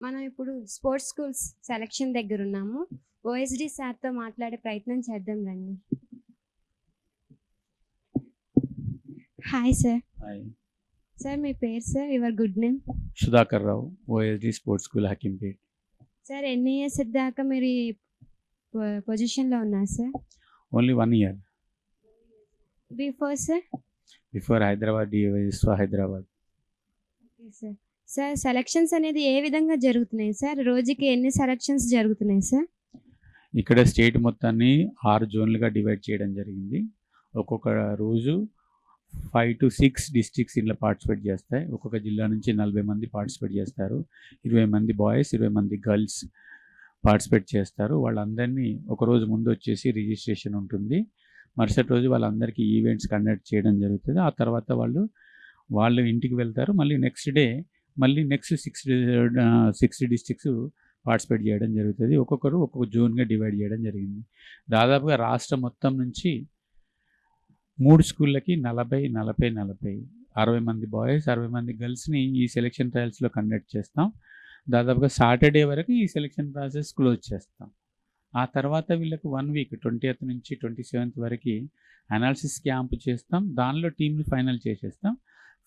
మనం ఇప్పుడు sports schools selection దగ్గరున్నాము. OSD సార్‌తో మాట్లాడే ప్రయత్నం చేద్దాం రండి. Hi sir. హాయ్. సార్ మీ పేరు sir? Your good name? Sudhakar Rao, OSD sports school Hakimpet. Sir ఎన్ని ఇయర్స్ దాకా మీరు ఈ పొజిషన్‌లో ఉన్నారు sir? Only 1 year. Before sir? Before Hyderabad DYS for Hyderabad. Okay sir. Sir selections అనేది ఏ విధంగా జరుగుతున్నాయి సార్? రోజుకి ఎన్ని సెలక్షన్స్ జరుగుతున్నాయి సార్? ఇక్కడ స్టేట్ మొత్తాన్ని 6 జోన్లుగా డివైడ్ చేయడం జరిగింది. ఒక్కొక్క రోజు 5 to 6 డిస్ట్రిక్ట్స్ ఇందులో పార్టిసిపేట్ చేస్తాయి. ఒక్కొక్క జిల్లా నుంచి 40 మంది పార్టిసిపేట్ చేస్తారు. 20 మంది బాయ్స్, 20 మంది గర్ల్స్ పార్టిసిపేట్ చేస్తారు. వాళ్ళందరినీ ఒకరోజు ముందు వచ్చేసి రిజిస్ట్రేషన్ ఉంటుంది. మరుసటి రోజు వాళ్ళందరికీ ఈవెంట్స్ కండక్ట్ చేయడం జరుగుతుంది. ఆ తర్వాత వాళ్ళు ఇంటికి వెళ్తారు. మళ్ళీ next day next 6 districts participate చేయడం జరుగుతుంది. ఒక్కొక్కరు ఒక్కొక్క జోన్గా డివైడ్ చేయడం జరిగింది. దాదాపుగా రాష్ట్రం మొత్తం నుంచి 3 స్కూళ్ళకి 60 మంది బాయ్స్, 60 మంది గర్ల్స్ని ఈ సెలక్షన్ ట్రయల్స్లో కండక్ట్ చేస్తాం. దాదాపుగా సాటర్డే వరకు ఈ సెలక్షన్ ప్రాసెస్ క్లోజ్ చేస్తాం. ఆ తర్వాత వీళ్ళకి 1 వీక్ 20th నుంచి 27th వరకు అనాలిసిస్ క్యాంప్ చేస్తాం. దానిలో టీంని ఫైనల్ చేసేస్తాం.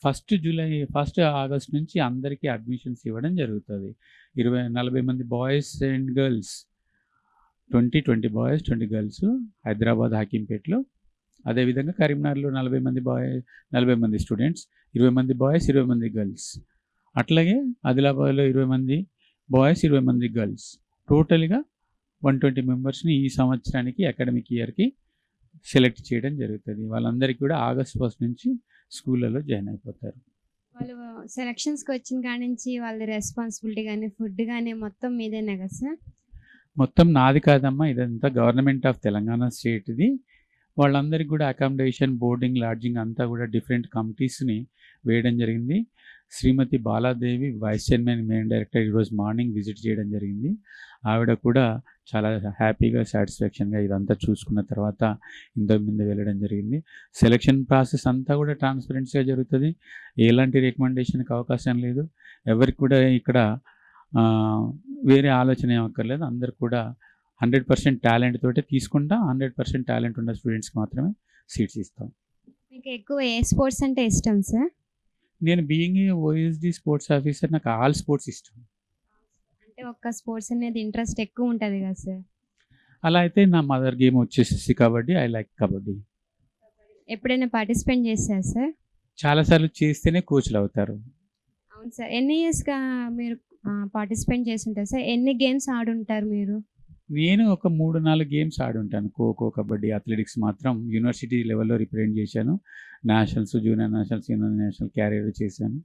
1 ఆగస్ట్ నుంచి అందరికీ అడ్మిషన్స్ ఇవ్వడం జరుగుతుంది. 40 మంది boys and girls, 20 boys 20 girls Hyderabad హకీంపేట్లో. అదేవిధంగా కరీంనగర్లో 40 మంది స్టూడెంట్స్, 20 మంది బాయ్స్ 20 మంది గర్ల్స్. అట్లాగే ఆదిలాబాద్లో 20 మంది బాయ్స్ 20 మంది గర్ల్స్. టోటల్గా 120 మెంబర్స్ని ఈ సంవత్సరానికి అకాడమిక్ ఇయర్కి సెలెక్ట్ చేయడం జరుగుతుంది. వాళ్ళందరికీ కూడా ఆగస్ట్ 1 నుంచి స్కూళ్ళలో జాయిన్ అయిపోతారు. వాళ్ళు సెలక్షన్స్‌కి వచ్చిన కాడ నుంచి వాళ్ళ రెస్పాన్సిబిలిటీ కానీ, ఫుడ్ కానీ మొత్తం మీదేనా కదా సార్? మొత్తం నాది కాదమ్మా, ఇదంతా గవర్నమెంట్ ఆఫ్ తెలంగాణ స్టేట్ది. వాళ్ళందరికీ కూడా అకామిడేషన్, బోర్డింగ్, లాడ్జింగ్ అంతా కూడా డిఫరెంట్ కమిటీస్ని వేయడం జరిగింది. Shrimati Baladevi vice chairman, main director ఈరోజు మార్నింగ్ విజిట్ చేయడం జరిగింది. ఆవిడ కూడా చాలా హ్యాపీగా, సాటిస్ఫాక్షన్గా ఇదంతా చూసుకున్న తర్వాత ఇంతకుముందు వెళ్ళడం జరిగింది. సెలక్షన్ ప్రాసెస్ అంతా కూడా ట్రాన్స్పరెన్సీగా జరుగుతుంది. ఎలాంటి రికమెండేషన్కి అవకాశం లేదు. ఎవరికి కూడా ఇక్కడ వేరే ఆలోచన ఏమక్కర్లేదు. అందరు కూడా 100% టాలెంట్ తోటే తీసుకుంటాం. 100% టాలెంట్ ఉన్న స్టూడెంట్స్కి మాత్రమే సీట్స్ ఇస్తాం. మీకు ఎక్కువ ఏ స్పోర్ట్స్ అంటే ఇష్టం సార్? నేను being a OSD sports officer, నాకు ఆల్ స్పోర్ట్స్ ఇష్టం. అంటే ఒక్క స్పోర్ట్స్ అనేది ఇంట్రెస్ట్ ఎక్కువ ఉంటుంది కదా సార్? అలా అయితే నా మదర్ గేమ్ వచ్చేసి కబడ్డీ. I like kabaddi. ఎప్పుడైనా పార్టిసిపేట్ చేశారా సార్? చాలాసార్లు చేస్తేనే కోచ్లు అవుతారు. అవును సార్. ఎన్ని ఇయర్స్‌గా మీరు పార్టిసిపేట్ చేసి ఉంటారు సార్? ఎన్ని గేమ్స్ ఆడుంటారు మీరు? నేను ఒక 3-4 గేమ్స్ ఆడుంటాను. ఖోఖో, కబడ్డీ, అథ్లెటిక్స్ మాత్రం యూనివర్సిటీ లెవెల్లో రిప్రజెంట్ చేశాను. Nationals, junior nationals, senior national career చేశాను.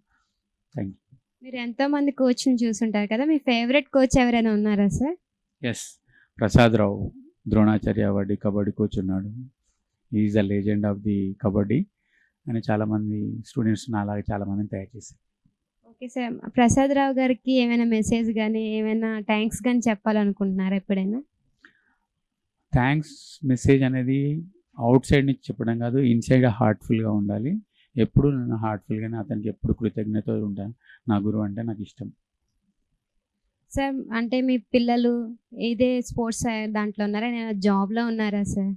Thank you. మీరు ఎంతోమంది కోచ్‌ని చూసుంటారు కదా! మీ ఫేవరెట్ కోచ్ ఎవరైనా ఉన్నారా సార్? ఎస్, ప్రసాద్ రావు, ద్రోణాచార్య అవార్డు కబడ్డీ కోచ్ ఉన్నాడు. Is the legend of the kabaddi అని చాలామంది స్టూడెంట్స్ నాలాగా చాలామందిని తయారు చేశారు. Okay sir. ప్రసాద్ రావు గారికి ఏమైనా మెసేజ్ గానీ, ఏమైనా థ్యాంక్స్ గానీ చెప్పాలనుకుంటున్నారా ఎప్పుడైనా? థ్యాంక్స్ మెసేజ్ అనేది అవుట్ సైడ్ నుంచి చెప్పడం కాదు, ఇన్సైడ్ హార్ట్ఫుల్గా ఉండాలి. ఎప్పుడు నేను హార్ట్ఫుల్గానే అతనికి ఎప్పుడు కృతజ్ఞత ఉంటాను. నా గురువు అంటే నాకు ఇష్టం. సార్ అంటే మీ పిల్లలు ఇదే స్పోర్ట్స్ దాంట్లో ఉన్నారా? ఏదైనా జాబ్‌లో ఉన్నారా సార్?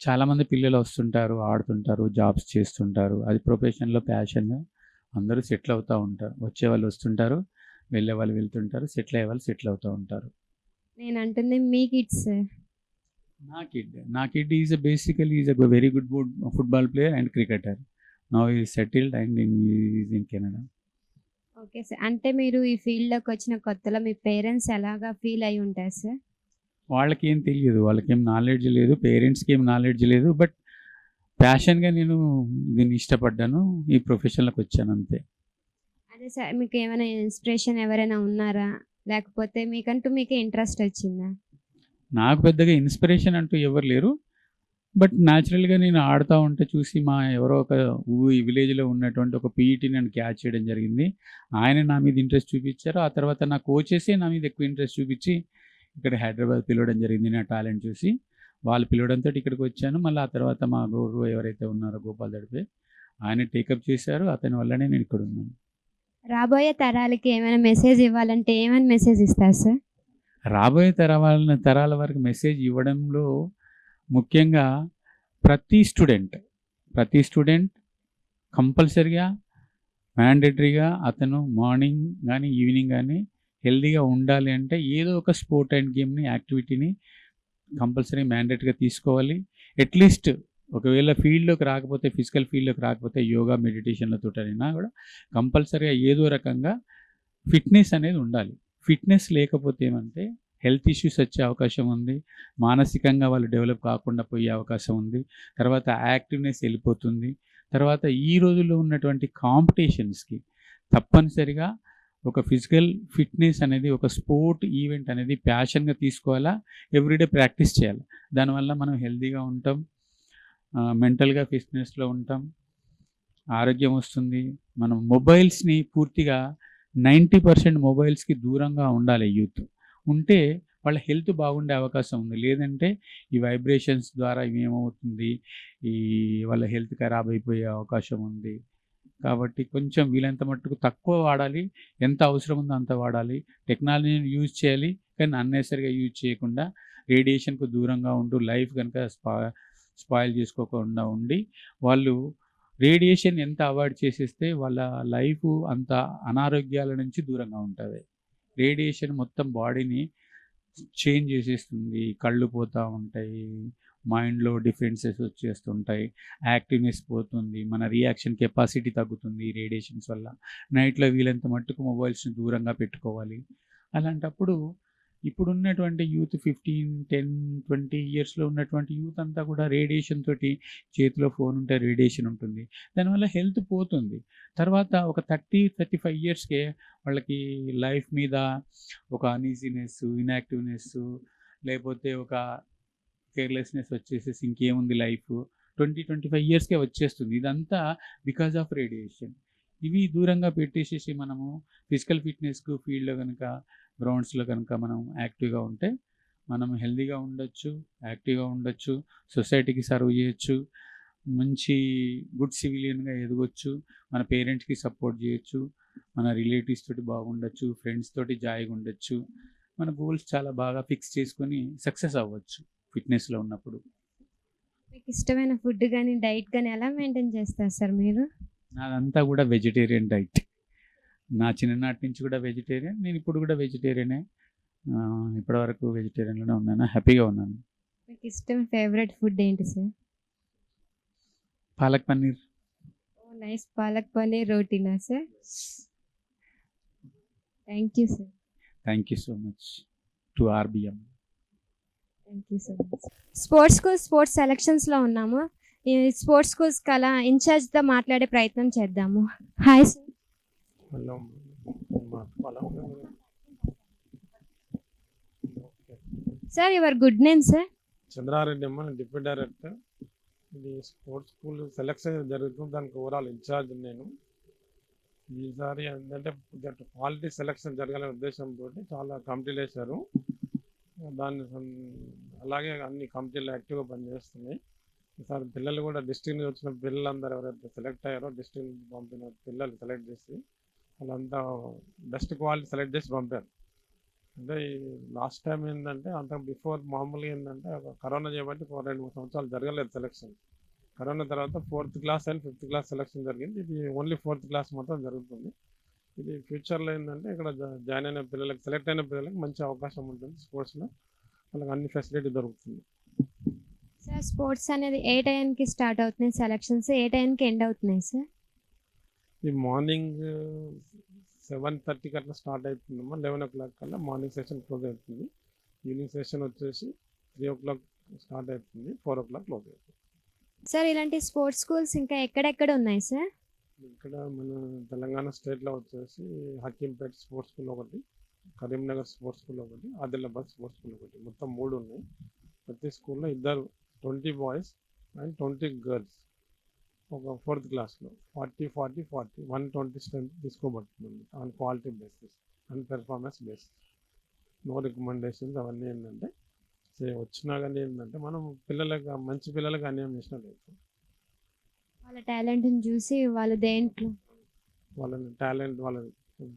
చాలామంది పిల్లలు వస్తుంటారు, ఆడుతుంటారు, జాబ్స్ చేస్తుంటారు. అది ప్రొఫెషన్లో ప్యాషన్గా అందరూ సెటిల్ అవుతూ ఉంటారు. వచ్చేవాళ్ళు వస్తుంటారు, వెళ్ళేవాళ్ళు వెళ్తుంటారు, సెటిల్ అయ్యేవాళ్ళు సెటిల్ అవుతూ ఉంటారు. నేను అంటుంది మీ కిడ్స్ సార్. నా kid is basically is a very good football player and cricketer. Now is settled and is in Canada. Okay sir. అంటే మీరు ఈ ఫీల్డ్‌లోకి వచ్చిన కొత్తలో మీ పేరెంట్స్ ఎలాగా ఫీల్ అయ్యి ఉంటారు సార్? వాళ్ళకేం తెలియదు, వాళ్ళకేం నాలెడ్జ్ లేదు, పేరెంట్స్కి ఏం నాలెడ్జ్ లేదు. బట్ ప్యాషన్గా నేను దీన్ని ఇష్టపడ్డాను, ఈ ప్రొఫెషన్లోకి వచ్చాను అంతే. అదే సార్ మీకు ఏమైనా ఇన్స్పిరేషన్ ఎవరైనా ఉన్నారా? లేకపోతే మీకే ఇంట్రెస్ట్ వచ్చిందా? నాకు పెద్దగా ఇన్స్పిరేషన్ అంటూ ఎవరు లేరు. బట్ న్యాచురల్గా నేను ఆడుతూ ఉంటే చూసి ఎవరో ఒక ఈ విలేజ్లో ఉన్నటువంటి ఒక పీఈటీ నన్ను క్యాచ్ చేయడం జరిగింది. ఆయన నా మీద ఇంట్రెస్ట్ చూపించారు. ఆ తర్వాత నా కోచెసే నా మీద ఎక్కువ ఇంట్రెస్ట్ చూపించి ఇక్కడ హైదరాబాద్ పిలవడం జరిగింది. నా టాలెంట్ చూసి వాళ్ళు పిలవడంతో ఇక్కడికి వచ్చాను. మళ్ళీ ఆ తర్వాత మా గురువు ఎవరైతే ఉన్నారో గోపాల్ దడిపే, ఆయన టేకప్ చేశారు. అతని వల్లనే నేను ఇక్కడ ఉన్నాను. రాబోయే తరాలకి ఏమైనా మెసేజ్ ఇవ్వాలంటే ఏమైనా మెసేజ్ ఇస్తారు సార్? రాబోయే తరాల వరకు మెసేజ్ ఇవ్వడంలో ముఖ్యంగా ప్రతి స్టూడెంట్ కంపల్సరీగా మ్యాండేటరీగా అతను మార్నింగ్ కానీ ఈవినింగ్ కానీ హెల్తీగా ఉండాలి అంటే ఏదో ఒక స్పోర్ట్ అండ్ గేమ్ని యాక్టివిటీని కంపల్సరీ మ్యాండేటరీగా తీసుకోవాలి. అట్లీస్ట్ ఒకవేళ ఫిజికల్ ఫీల్డ్లోకి రాకపోతే యోగా మెడిటేషన్లతోటైనా కూడా కంపల్సరీగా ఏదో రకంగా ఫిట్నెస్ అనేది ఉండాలి. ఫిట్నెస్ లేకపోతే ఏమంటే హెల్త్ ఇష్యూస్ వచ్చే అవకాశం ఉంది, మానసికంగా వాళ్ళు డెవలప్ కాకుండా పోయే అవకాశం ఉంది, తర్వాత యాక్టివ్నెస్ వెళ్ళిపోతుంది. తర్వాత ఈ రోజుల్లో ఉన్నటువంటి కాంపిటీషన్స్కి తప్పనిసరిగా ఒక ఫిజికల్ ఫిట్నెస్ అనేది ఒక స్పోర్ట్ ఈవెంట్ అనేది ప్యాషన్గా తీసుకోవాలా, ఎవ్రీడే ప్రాక్టీస్ చేయాలి. దానివల్ల మనం హెల్తీగా ఉంటాం, మెంటల్గా ఫిట్నెస్లో ఉంటాం, ఆరోగ్యం వస్తుంది. మనం మొబైల్స్ని పూర్తిగా 90% మొబైల్స్కి దూరంగా ఉండాలి యూత్. ఉంటే వాళ్ళ హెల్త్ బాగుండే అవకాశం ఉంది. లేదంటే ఈ వైబ్రేషన్స్ ద్వారా ఏమవుతుంది, వాళ్ళ హెల్త్ ఖరాబ్ అయిపోయే అవకాశం ఉంది. కాబట్టి కొంచెం వీలైనంత మట్టుకు తక్కువ వాడాలి, ఎంత అవసరం ఉందో అంత వాడాలి. టెక్నాలజీని యూజ్ చేయాలి, కానీ అన్నెసరిగా యూజ్ చేయకుండా రేడియేషన్కు దూరంగా ఉంటూ లైఫ్ కనుక స్పాయిల్ చేసుకోకుండా ఉండి వాళ్ళు రేడియేషన్ ఎంత అవాయిడ్ చేసేస్తే వాళ్ళ లైఫ్ అంత అనారోగ్యాల నుంచి దూరంగా ఉంటుంది. రేడియేషన్ మొత్తం బాడీని చేంజ్ చేసేస్తుంది, కళ్ళు పోతూ ఉంటాయి, మైండ్లో డిఫరెన్సెస్ వచ్చేస్తుంటాయి, యాక్టివ్నెస్ పోతుంది, మన రియాక్షన్ కెపాసిటీ తగ్గుతుంది రేడియేషన్స్ వల్ల. నైట్లో వీలంత మట్టుకు మొబైల్స్ని దూరంగా పెట్టుకోవాలి. అలాంటప్పుడు ఇప్పుడున్నటువంటి యూత్ 15, 10, 20 ఇయర్స్లో ఉన్నటువంటి యూత్ అంతా కూడా రేడియేషన్ తోటి, చేతిలో ఫోన్ ఉంటే రేడియేషన్ ఉంటుంది, దానివల్ల హెల్త్ పోతుంది. తర్వాత ఒక 30-35 ఇయర్స్కే వాళ్ళకి లైఫ్ మీద ఒక అనీజీనెస్, ఇన్యాక్టివ్నెస్, లేకపోతే ఒక కేర్లెస్నెస్ వచ్చేసేసి ఇంకేముంది లైఫ్ 20-25 ఇయర్స్కే వచ్చేస్తుంది. ఇదంతా బికాజ్ ఆఫ్ రేడియేషన్. ఇవి దూరంగా పెట్టేసేసి మనము ఫిజికల్ ఫిట్నెస్కు ఫీల్డ్లో కనుక గ్రౌండ్స్లో కనుక మనం యాక్టివ్గా ఉంటే మనం హెల్తీగా ఉండొచ్చు, యాక్టివ్గా ఉండొచ్చు, సొసైటీకి సర్వ్ చేయొచ్చు, మంచి గుడ్ సివిలియన్గా ఎదగొచ్చు, మన పేరెంట్స్కి సపోర్ట్ చేయొచ్చు, మన రిలేటివ్స్ తోటి బాగుండొచ్చు, ఫ్రెండ్స్ తోటి జాయిగా ఉండొచ్చు, మన గోల్స్ చాలా బాగా ఫిక్స్ చేసుకొని సక్సెస్ అవ్వచ్చు ఫిట్నెస్లో ఉన్నప్పుడు. మీకు ఇష్టమైన ఫుడ్ కానీ డైట్ కానీ ఎలా మెయింటైన్ చేస్తారు సార్ మీరు? నాదంతా కూడా వెజిటేరియన్ డైట్. నా చిన్ననాటి నుంచి కూడా వెజిటేరియన్, నేను ఇప్పుడు కూడా వెజిటేరియనే. ఇప్పటివరకు వెజిటేరియన్లోనే ఉన్నాను, హ్యాపీగా ఉన్నాను. మీకు ఇష్టం ఫేవరెట్ ఫుడ్ ఏంటి sir? Palak paneer. Oh nice, palak paneer రోటీనా sir? Thank you sir. Thank you so much to RBM. Thank you so much. Sports సెలక్షన్స్లో ఉన్నాము. ఈ స్పోర్ట్స్ స్కూల్స్ కల ఇన్ఛార్జ్తో మాట్లాడే ప్రయత్నం చేద్దాము. Hi sir. Hello sir, your good name sir? Chandra Reddy అమ్మ, డిప్యూటీ డైరెక్టర్. ఇది స్పోర్ట్స్ స్కూల్ సెలక్షన్ జరుగుతుంది, దానికి ఓవరాల్ ఇన్ఛార్జ్ నేను. ఈసారి ఏంటంటే క్వాలిటీ సెలక్షన్ జరగాలనే ఉద్దేశంతో చాలా కమిటీలు వేశారు. అలాగే అన్ని కమిటీలు యాక్టివ్గా పనిచేస్తున్నాయి. ఈసారి పిల్లలు కూడా డిస్ట్రిక్ట్ నుంచి వచ్చిన పిల్లలందరూ ఎవరైతే సెలెక్ట్ అయ్యారో డిస్ట్రిక్ట్ నుంచి పంపిన పిల్లలు సెలెక్ట్ చేసి వాళ్ళంతా బెస్ట్ క్వాలిటీ సెలెక్ట్ చేసి పంపారు. అంటే లాస్ట్ టైం ఏంటంటే అంత బిఫోర్ మామూలుగా ఏంటంటే కరోనా చేయబట్టి 2-3 సంవత్సరాలు జరగలేదు సెలెక్షన్. కరోనా తర్వాత 4th class and 5th class selection జరిగింది. ఇది ఓన్లీ 4th క్లాస్ మాత్రం జరుగుతుంది. ఇది ఫ్యూచర్లో ఏంటంటే ఇక్కడ జాయిన్ అయిన పిల్లలకి, సెలెక్ట్ అయిన పిల్లలకి మంచి అవకాశం ఉంటుంది స్పోర్ట్స్లో, వాళ్ళకి అన్ని ఫెసిలిటీ దొరుకుతుంది. సార్, స్పోర్ట్స్ అనేది ఏ టైంకి స్టార్ట్ అవుతున్నాయి సెలక్షన్స్, ఏ టైంకి ఎండ్ అవుతున్నాయి సార్? ఈ మార్నింగ్ 7:30కి అట్లా స్టార్ట్ అవుతుందమ్మా. 11 o'clock కల్లా మార్నింగ్ సెషన్ క్లోజ్ అవుతుంది. ఈవినింగ్ సెషన్ వచ్చేసి 3 o'clock స్టార్ట్ అవుతుంది, 4 o'clock క్లోజ్ అవుతుంది. సార్, ఇలాంటి స్పోర్ట్స్ స్కూల్స్ ఇంకా ఎక్కడెక్కడ ఉన్నాయి సార్? ఇక్కడ మన తెలంగాణ స్టేట్లో వచ్చేసి హకీంపేట స్పోర్ట్స్ స్కూల్ ఒకటి, కరీంనగర్ స్పోర్ట్స్ స్కూల్ ఒకటి, ఆదిలాబాద్ స్పోర్ట్స్ స్కూల్ ఒకటి, మొత్తం 3 ఉన్నాయి. ప్రతి స్కూల్లో 20 బాయ్స్ అండ్ 20 గర్ల్స్. ఒక 4th క్లాస్లో 40 120 స్ట్రెంత్ తీసుకోబడుతుంది on quality basis and performance basis. No recommendations అవన్నీ ఏంటంటే వచ్చినా కానీ ఏంటంటే మనం మంచి పిల్లలకు అన్యాయం చేసినట్టు. వాళ్ళ టాలెంట్ని చూసి వాళ్ళు దేంట్లో వాళ్ళని టాలెంట్ వాళ్ళ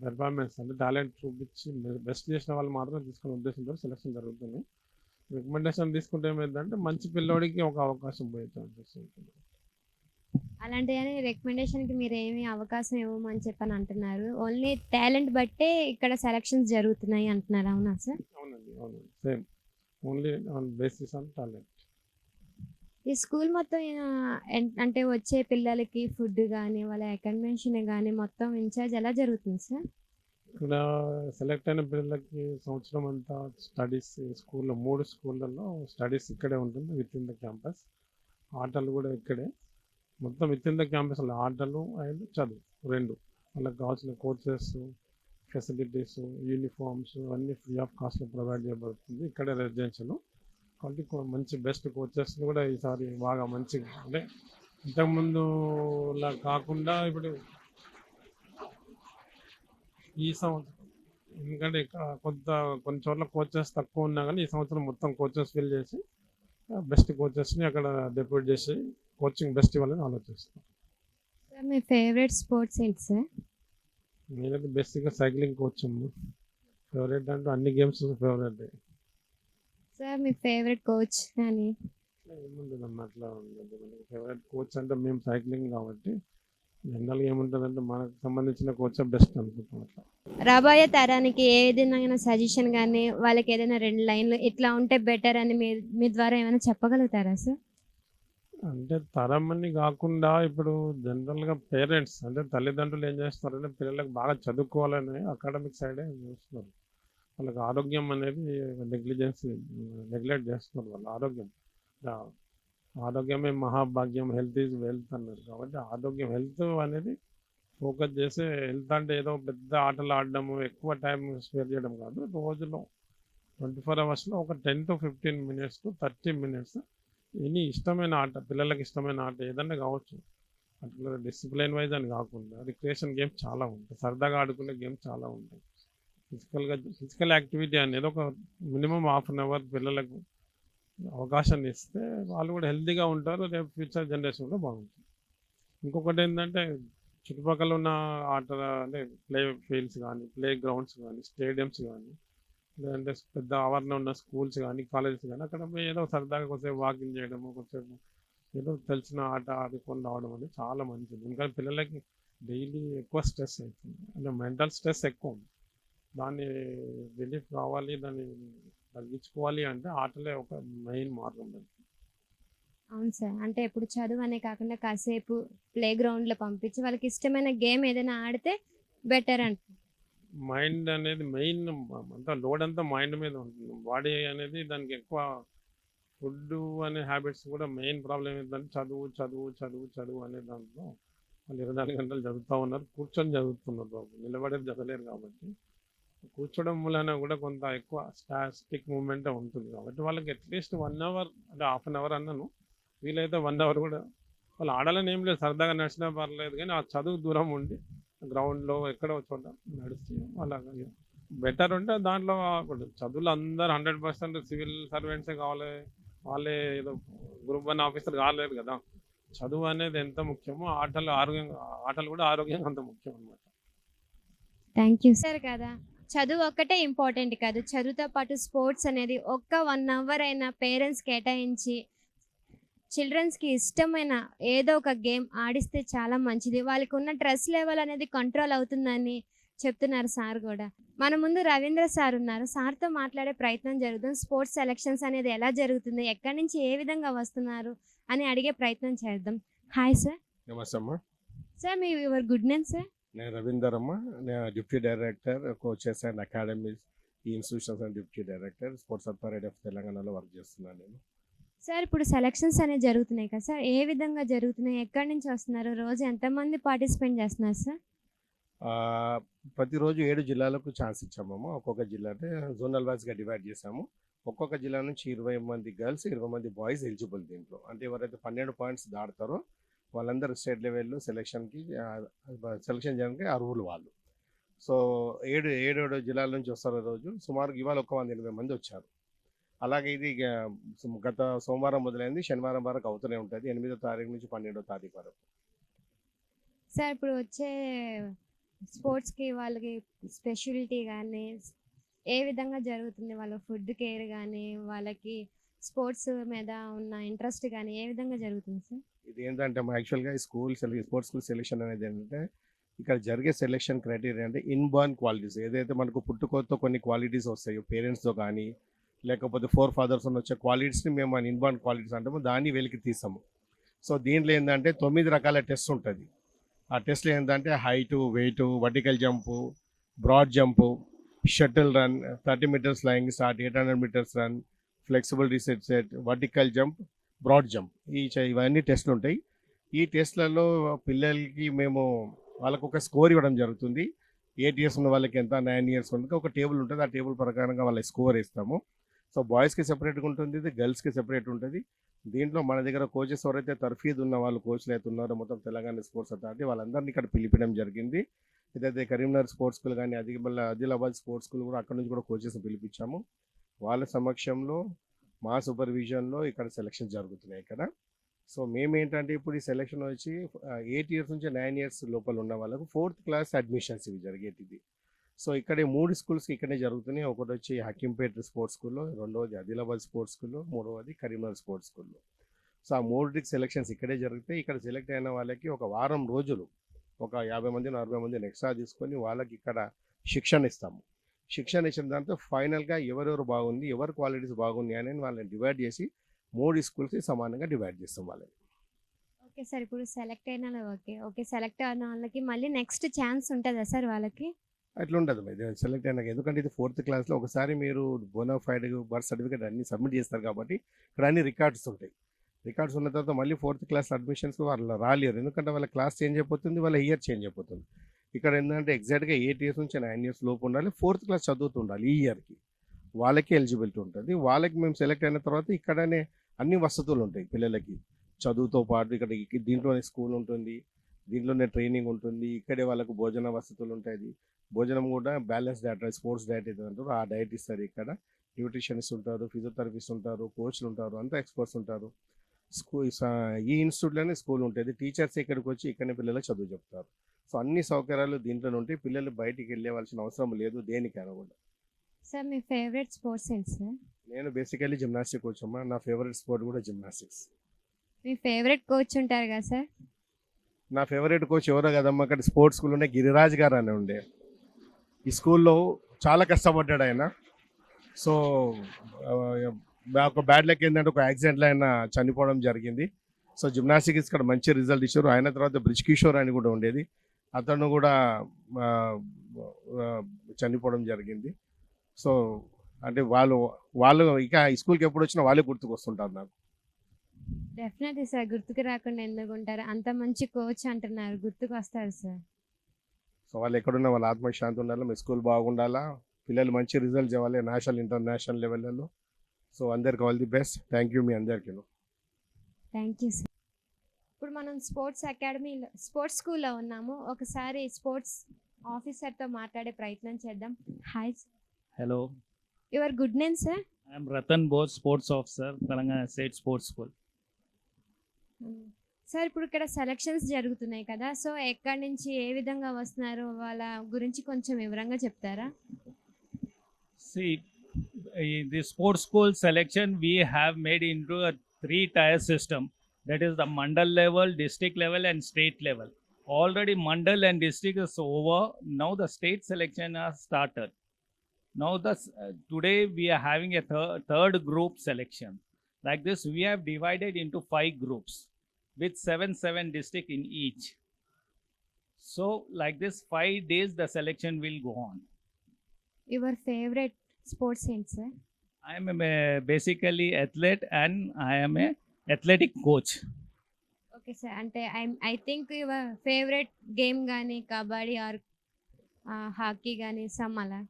పెర్ఫార్మెన్స్ అంటే టాలెంట్ చూపించి బెస్ట్ చేసిన వాళ్ళు మాత్రం తీసుకునే ఉద్దేశంతో సెలక్షన్ జరుగుతుంది. రికమెండేషన్ తీసుకుంటే ఏమైందంటే మంచి పిల్లోడికి ఒక అవకాశం పోయే ఛాన్సెస్ ఉంటుంది. అలాంటి రికమెండేషన్కి మీరు ఏమి అవకాశం ఇవ్వమని చెప్పని అంటున్నారు. ఓన్లీ టాలెంట్ బట్టే ఇక్కడ సెలక్షన్స్ జరుగుతున్నాయి అంటున్నారు. అవునా సార్? అవునండి, అవునండి, same only on basis on talent. ఈ స్కూల్ మొత్తం అంటే వచ్చే పిల్లలకి ఫుడ్ కానీ వాళ్ళ అకామిడేషన్ కానీ మొత్తం ఇన్ఛార్జ్ ఎలా జరుగుతుంది సార్? ఇక్కడ సెలెక్ట్ అయిన పిల్లలకి సంవత్సరం అంతా స్టడీస్ స్కూల్లో 3 స్కూళ్ళల్లో స్టడీస్ ఇక్కడే ఉంటుంది విత్ ఇన్ ద క్యాంపస్. ఆటలు కూడా ఇక్కడే మొత్తం విత్ ఇన్ ద క్యాంపస్లో ఆటలు అండ్ చదువు 2. వాళ్ళకి కావాల్సిన కోచెస్ ఫెసిలిటీస్ యూనిఫామ్స్ అన్నీ ఫ్రీ ఆఫ్ కాస్ట్లో ప్రొవైడ్ చేయబడుతుంది. ఇక్కడే రెసిడెన్షియల్ కాబట్టి మంచి బెస్ట్ కోచెస్ కూడా ఈసారి బాగా మంచిగా అంటే ఇంతకుముందులా కాకుండా ఇప్పుడు ఈ సంవత్సరం ఎందుకంటే కొన్ని చోట్ల కోచెస్ తక్కువ ఉన్నా కానీ ఈ సంవత్సరం మొత్తం కోచెస్ ఫిల్ చేసి బెస్ట్ కోచెస్ని అక్కడ డెప్యూట్ చేసి కోచింగ్ బెస్ట్ ఇవ్వాలని ఆలోచిస్తాం. సార్ మీ ఫేవరెట్ స్పోర్ట్స్ ఏంటి సార్? నేనైతే బేసిక్గా సైక్లింగ్ కోచ్ ఫేవరెట్ అంటే అన్ని గేమ్స్ ఫేవరెట్. సార్ మీ ఫేవరెట్ కోచ్ కానీ ఏముంటుందమ్మా అట్లా ఉండదు. మనకి ఫేవరెట్ కోచ్ అంటే మేము సైక్లింగ్ కాబట్టి జనరల్గా ఏముంటుందంటే మనకు సంబంధించిన కోచ్ బెస్ట్ అనుకుంటాం. అట్లా రాబోయే తరానికి ఏదైనా సజెషన్ కానీ వాళ్ళకి ఏదైనా 2 లైన్లు ఇట్లా ఉంటే బెటర్ అని మీ ద్వారా ఏమైనా చెప్పగలుగుతారా సార్? అంటే తరం అని కాకుండా ఇప్పుడు జనరల్గా పేరెంట్స్ అంటే తల్లిదండ్రులు ఏం చేస్తారంటే పిల్లలకు బాగా చదువుకోవాలని అకాడమిక్ సైడే చూస్తున్నారు. వాళ్ళకి ఆరోగ్యం అనేది నెగ్లెక్ట్ చేస్తున్నారు. వాళ్ళ ఆరోగ్యమే మహాభాగ్యం, హెల్త్ ఈజ్ వెల్త్ అన్నారు. కాబట్టి ఆరోగ్యం హెల్త్ అనేది ఫోకస్ చేసి హెల్త్ అంటే ఏదో పెద్ద ఆటలు ఆడడము ఎక్కువ టైం స్పేర్ చేయడం కాదు. రోజులో 24 అవర్స్లో ఒక 10 to 15 minutes to 30 minutes any ఇష్టమైన ఆట పిల్లలకి ఇష్టమైన ఆట ఏదన్నా కావచ్చు. అట్లా డిసిప్లిన్ వైజ్ అని కాకుండా రిక్రియేషన్ గేమ్స్ చాలా ఉంటాయి, సరదాగా ఆడుకునే గేమ్స్ చాలా ఉంటాయి. ఫిజికల్ యాక్టివిటీ అనేది ఒక మినిమం ½ an hour పిల్లలకు అవకాశాన్ని ఇస్తే వాళ్ళు కూడా హెల్తీగా ఉంటారు. రేపు ఫ్యూచర్ జనరేషన్ కూడా బాగుంటుంది. ఇంకొకటి ఏంటంటే చుట్టుపక్కల ఉన్న ఆట అంటే ప్లే ఫీల్డ్స్ కానీ ప్లే గ్రౌండ్స్ కానీ స్టేడియంస్ కానీ లేదంటే పెద్ద ఆవరణ ఉన్న స్కూల్స్ కానీ కాలేజెస్ కానీ అక్కడ ఏదో సరదాగా కొంచెం వాకింగ్ చేయడము కొంచెం ఏదో తెలిసిన ఆట ఆడుకొని రావడం అనేది చాలా మంచిది. ఎందుకంటే పిల్లలకి డైలీ ఎక్కువ స్ట్రెస్ అవుతుంది అంటే మెంటల్ స్ట్రెస్ ఎక్కువ ఉంది. దాన్ని రిలీఫ్ కావాలి, దాన్ని తగ్గించుకోవాలి అంటే ఆటలే ఒక మెయిన్ మార్గం. అవును సార్. అంటే ఇప్పుడు చదువు అనే కాకుండా కాసేపు ప్లే గ్రౌండ్లో పంపించి వాళ్ళకి ఇష్టమైన గేమ్ ఏదైనా ఆడితే బెటర్ అంట. మైండ్ అనేది మెయిన్ అంతా లోడ్ అంతా మైండ్ మీద ఉంటుంది. బాడీ అనేది దానికి ఎక్కువ ఫుడ్ అనే హ్యాబిట్స్ కూడా మెయిన్ ప్రాబ్లం ఏంటంటే చదువు చదువు చదువు చదువు అనే దాంట్లో వాళ్ళు 24 గంటలు చదువుతూ ఉన్నారు, కూర్చొని చదువుతున్నారు. బాబు నిలబడేది చదవలేరు కాబట్టి కూర్చోవడం వలన కూడా కొంత ఎక్కువ స్టాటిక్ మూమెంటే ఉంటుంది. కాబట్టి వాళ్ళకి అట్లీస్ట్ 1 hour అంటే ½ an hour అన్నాను, వీలైతే 1 hour కూడా వాళ్ళు ఆడాలని ఏం లేదు, సరదాగా నడిచినా పర్లేదు. కానీ ఆ చదువు దూరం ఉండి గ్రౌండ్లో ఎక్కడో చోట నడిచి వాళ్ళ బెటర్ ఉంటే దాంట్లో చదువులు అందరు 100% సివిల్ సర్వెంట్సే కావాలి, వాళ్ళే ఏదో గ్రూప్ 1 ఆఫీసర్ కాలేదు కదా. చదువు అనేది ఎంత ముఖ్యమో ఆటలు కూడా ఆరోగ్యంగా అంత ముఖ్యం అన్నమాట. Thank you sir. కదా చదువు ఒక్కటే ఇంపార్టెంట్ కాదు, చదువుతో పాటు స్పోర్ట్స్ అనేది ఒక్క 1 hour అయినా పేరెంట్స్ కేటాయించి చిల్డ్రన్స్కి ఇష్టమైన ఏదో ఒక గేమ్ ఆడిస్తే చాలా మంచిది. వాళ్ళకి ఉన్న స్ట్రెస్ లెవెల్ అనేది కంట్రోల్ అవుతుందని చెప్తున్నారు సార్ కూడా. మన ముందు రవీంద్ర సార్ ఉన్నారు, సార్తో మాట్లాడే ప్రయత్నం జరుగుతుంది. స్పోర్ట్స్ సెలక్షన్స్ అనేది ఎలా జరుగుతుంది, ఎక్కడి నుంచి ఏ విధంగా వస్తున్నారు అని అడిగే ప్రయత్నం చేద్దాం. Hi sir. నమస్తే అమ్మా. సార్ మీ యువర్ గుడ్ నేమ్ సార్? నేను రవీందర్ అమ్మ, నేను deputy director coaches and academies ఈ institutions and deputy director sports authority of తెలంగాణలో వర్క్ చేస్తున్నాను నేను. సార్ ఇప్పుడు సెలక్షన్స్ అనేవి జరుగుతున్నాయి కదా సార్, ఏ విధంగా జరుగుతున్నాయి, ఎక్కడి నుంచి వస్తున్నారు, రోజు ఎంతమంది పార్టిసిపేట్ చేస్తున్నారు సార్? ప్రతిరోజు 7 జిల్లాలకు ఛాన్స్ ఇచ్చామమ్మా. ఒక్కొక్క జిల్లా అంటే జోనల్ వైజ్గా డివైడ్ చేసాము. ఒక్కొక్క జిల్లా నుంచి 20 మంది గర్ల్స్ 20 మంది బాయ్స్ ఎలిజిబుల్ దీంట్లో. అంటే ఎవరైతే 12 points దాడతారో వాళ్ళందరూ స్టేట్ లెవెల్లో సెలక్షన్ చేయడానికి అర్హులు వాళ్ళు. సో 7 జిల్లాల నుంచి వస్తారు రోజు. సుమారు ఇవాళ 180 మంది వచ్చారు. అలాగే ఇది గత సోమవారం మొదలైంది, శనివారం వరకు అవుతూనే ఉంటుంది, 8వ తారీఖు నుంచి 12వ తారీఖు వరకు. సార్ ఇప్పుడు వచ్చే స్పోర్ట్స్కి వాళ్ళకి స్పెషాలిటీ కానీ ఏ విధంగా జరుగుతుంది, వాళ్ళ ఫుడ్ కేర్ కానీ వాళ్ళకి స్పోర్ట్స్ మీద ఉన్న ఇంట్రెస్ట్ కానీ ఏ విధంగా జరుగుతుంది సార్? ఇది ఏంటంటే మా యాక్చువల్గా ఈ స్పోర్ట్స్ స్కూల్ సెలెక్షన్ అనేది ఏంటంటే ఇక్కడ జరిగే సెలెక్షన్ క్రైటీరియా అంటే ఇన్బార్న్ క్వాలిటీస్, ఏదైతే మనకు పుట్టుకతో కొన్ని క్వాలిటీస్ వస్తాయో పేరెంట్స్తో కానీ లేకపోతే ఫోర్ ఫాదర్స్ వచ్చే క్వాలిటీస్ని మేము మన ఇన్బార్న్ క్వాలిటీస్ అంటాము, దాన్ని వెలికి తీస్తాము. సో దీంట్లో ఏంటంటే 9 రకాల టెస్ట్ ఉంటుంది. ఆ టెస్ట్లు ఏంటంటే height, weight, vertical jump, broad jump, shuttle run, 30 metres flying start, 800 metres run, flexible reset set, vertical jump, broad jump, ఇవన్నీ టెస్ట్లు ఉంటాయి. ఈ టెస్ట్లలో పిల్లలకి మేము వాళ్ళకు ఒక స్కోర్ ఇవ్వడం జరుగుతుంది. 8 ఇయర్స్ ఉన్న వాళ్ళకి ఎంత, 9 ఇయర్స్ ఉన్నకి ఒక టేబుల్ ఉంటుంది. ఆ టేబుల్ ప్రకారంగా వాళ్ళ స్కోర్ ఇస్తాము. సో బాయ్స్కి సెపరేట్గా ఉంటుంది, గర్ల్స్కి సెపరేట్ ఉంటుంది. దీంట్లో మన దగ్గర కోచెస్ ఎవరైతే తర్ఫీద్ ఉన్న వాళ్ళు కోచ్లు అయితే ఉన్నారో మొత్తం తెలంగాణ స్పోర్ట్స్ అథారిటీ వాళ్ళందరినీ ఇక్కడ పిలిపించడం జరిగింది. ఇదైతే కరీంనగర్ స్పోర్ట్స్ స్కూల్ కానీ ఆదిలాబాద్ స్పోర్ట్స్ స్కూల్ కూడా అక్కడ నుంచి కూడా కోచెస్ పిలిపించాము. వాళ్ళ సమక్షంలో మా సూపర్విజన్లో ఇక్కడ సెలక్షన్ జరుగుతున్నాయి ఇక్కడ. సో మేమేంటంటే ఇప్పుడు ఈ సెలక్షన్ వచ్చి 8 ఇయర్స్ నుంచి 9 ఇయర్స్ లోపల ఉన్న వాళ్ళకు 4th క్లాస్ అడ్మిషన్స్ ఇవి జరిగేటిది. సో ఇక్కడే 3 స్కూల్స్కి ఇక్కడే జరుగుతున్నాయి. ఒకటి వచ్చి హకీంపేట్ స్పోర్ట్స్ స్కూల్లో, రెండవది ఆదిలాబాద్ స్పోర్ట్స్ స్కూల్లో, మూడవది కరీంనగర్ స్పోర్ట్స్ స్కూల్లో. సో ఆ 3 సెలక్షన్స్ ఇక్కడే జరుగుతాయి. ఇక్కడ సెలెక్ట్ అయిన వాళ్ళకి ఒక వారం రోజులు ఒక 50 మందిని 40 మందిని ఎక్స్ట్రా తీసుకొని వాళ్ళకి ఇక్కడ శిక్షణ ఇస్తాము. శిక్షణ ఇచ్చిన దాంతో ఫైనల్గా ఎవరెవరు బాగుంది, ఎవరి క్వాలిటీస్ బాగున్నాయి అని వాళ్ళని డివైడ్ చేసి 3 స్కూల్స్కి సమానంగా డివైడ్ చేస్తాం వాళ్ళని. ఓకే సార్, ఇప్పుడు సెలెక్ట్ అయిన ఓకే సెలెక్ట్ అయిన వాళ్ళకి మళ్ళీ నెక్స్ట్ ఛాన్స్ ఉంటుందా సార్ వాళ్ళకి? అట్లా ఉండదు ఇది సెలెక్ట్ అయినాక, ఎందుకంటే ఇది 4th క్లాస్లో ఒకసారి మీరు బోనాఫైడ్ బర్త్ సర్టిఫికేట్ అన్ని సబ్మిట్ చేస్తారు కాబట్టి ఇక్కడ అన్ని రికార్డ్స్ ఉంటాయి. రికార్డ్స్ ఉన్న తర్వాత మళ్ళీ 4th క్లాస్ అడ్మిషన్స్ వాళ్ళు రాలేరు, ఎందుకంటే వాళ్ళ క్లాస్ చేంజ్ అయిపోతుంది, వాళ్ళ ఇయర్ చేంజ్ అయిపోతుంది. ఇక్కడ ఏంటంటే ఎగ్జాక్ట్గా 8 ఇయర్స్ నుంచి 9 ఇయర్స్ లోపు ఉండాలి, 4th క్లాస్ చదువుతుండాలి. ఈ ఇయర్కి వాళ్ళకి ఎలిజిబిలిటీ ఉంటుంది. వాళ్ళకి మేము సెలెక్ట్ అయిన తర్వాత ఇక్కడనే అన్ని వసతులు ఉంటాయి పిల్లలకి. చదువుతో పాటు ఇక్కడ దీంట్లోనే స్కూల్ ఉంటుంది, దీంట్లోనే ట్రైనింగ్ ఉంటుంది, ఇక్కడే వాళ్ళకు భోజన వసతులు ఉంటాయి. భోజనం కూడా బ్యాలెన్స్ డైట్, స్పోర్ట్స్ డైట్ ఏదో అంటారు ఆ డైట్ ఇస్తారు. ఇక్కడ న్యూట్రిషనిస్ట్ ఉంటారు, ఫిజియోథెరపిస్ట్ ఉంటారు, కోచ్లు ఉంటారు, అంతా ఎక్స్పర్ట్స్ ఉంటారు. ఈ ఇన్స్టిట్యూట్లోనే స్కూల్ ఉంటుంది. టీచర్స్ ఇక్కడికి వచ్చి ఇక్కడనే పిల్లలకు చదువు చెప్తారు. సో అన్ని సౌకర్యాలు దీంట్లో ఉంటాయి. పిల్లలు బయటికి వెళ్ళవలసిన అవసరం లేదు దేనికైనా కూడా. సార్ మీ ఫేవరెట్ స్పోర్ట్స్ ఏంటి సార్? నేను బేసికల్లీ జిమ్నాస్టిక్ కోచ్ అమ్మా. నా ఫేవరెట్ స్పోర్ట్ కూడా జిమ్నాస్టిక్స్. మీ ఫేవరెట్ కోచ్ ఉంటారు కదా సార్? నా ఫేవరెట్ కోచ్ ఎవరో కదమ్మా, అక్కడ స్పోర్ట్స్ స్కూల్లోనే గిరిరాజ్ గారు అని ఉండే. ఈ స్కూల్లో చాలా కష్టపడ్డాడు ఆయన. సో ఒక బ్యాడ్ లక్ ఏంటంటే ఒక యాక్సిడెంట్లో ఆయన చనిపోవడం జరిగింది. సో జిమ్నాస్టిక్స్ ఇక్కడ మంచి రిజల్ట్ ఇచ్చారు. ఆయన తర్వాత బ్రిజ్ కిషోర్ అని కూడా ఉండేది, అతను కూడా చనిపోవడం జరిగింది. సో అంటే వాళ్ళు ఇక ఈ స్కూల్కి ఎప్పుడు వచ్చినా వాళ్ళే గుర్తుకొస్తుంటారు నాకు. డెఫినెట్లీ సార్, గుర్తుకు రాకుండా ఎందుకు ఉంటారు? అంత మంచి కోచ్ అంటున్నారు, గుర్తుకు వస్తారు సార్. సో వాళ్ళు ఎక్కడున్నా వాళ్ళ ఆత్మశాంతి ఉండాలి, మీ స్కూల్ బాగుండాలా, పిల్లలు మంచి రిజల్ట్స్ ఇవ్వాలి నేషనల్ ఇంటర్నేషనల్ లెవెల్లో. సో అందరికి all the best. Thank you మీ అందరికీ. Thank you sir. ఇప్పుడు మనం స్పోర్ట్స్ స్కూల్లో ఉన్నాము. ఒకసారి స్పోర్ట్స్ ఆఫీసర్తో మాట్లాడే ప్రయత్నం చేద్దాం. Hi sir. Hello, your good name sir? I am Ratan Bose, Sports Officer, Telangana State Sports School. Sir ఇప్పుడు ఇక్కడ సెలక్షన్స్ జరుగుతున్నాయి కదా, సో ఎక్కడి నుంచి ఏ విధంగా వస్తున్నారు వాళ్ళ గురించి కొంచెం వివరంగా చెప్తారా? See, in the sports school selection, we have made into a 3-tier system. That is the Mandal level, district level, and state level. Already Mandal and district is over. Now the state selection has started. Now today we are having a third group selection. Like this, we have divided into 5 groups with 7 districts in each. So like this, 5 days the selection will go on. Your favourite sports ఏంటి sir? I am basically athlete and I am a athletic coach. Okay sir, అంటే I think your favourite game కానీ kabaddi or hockey కానీ some అలా.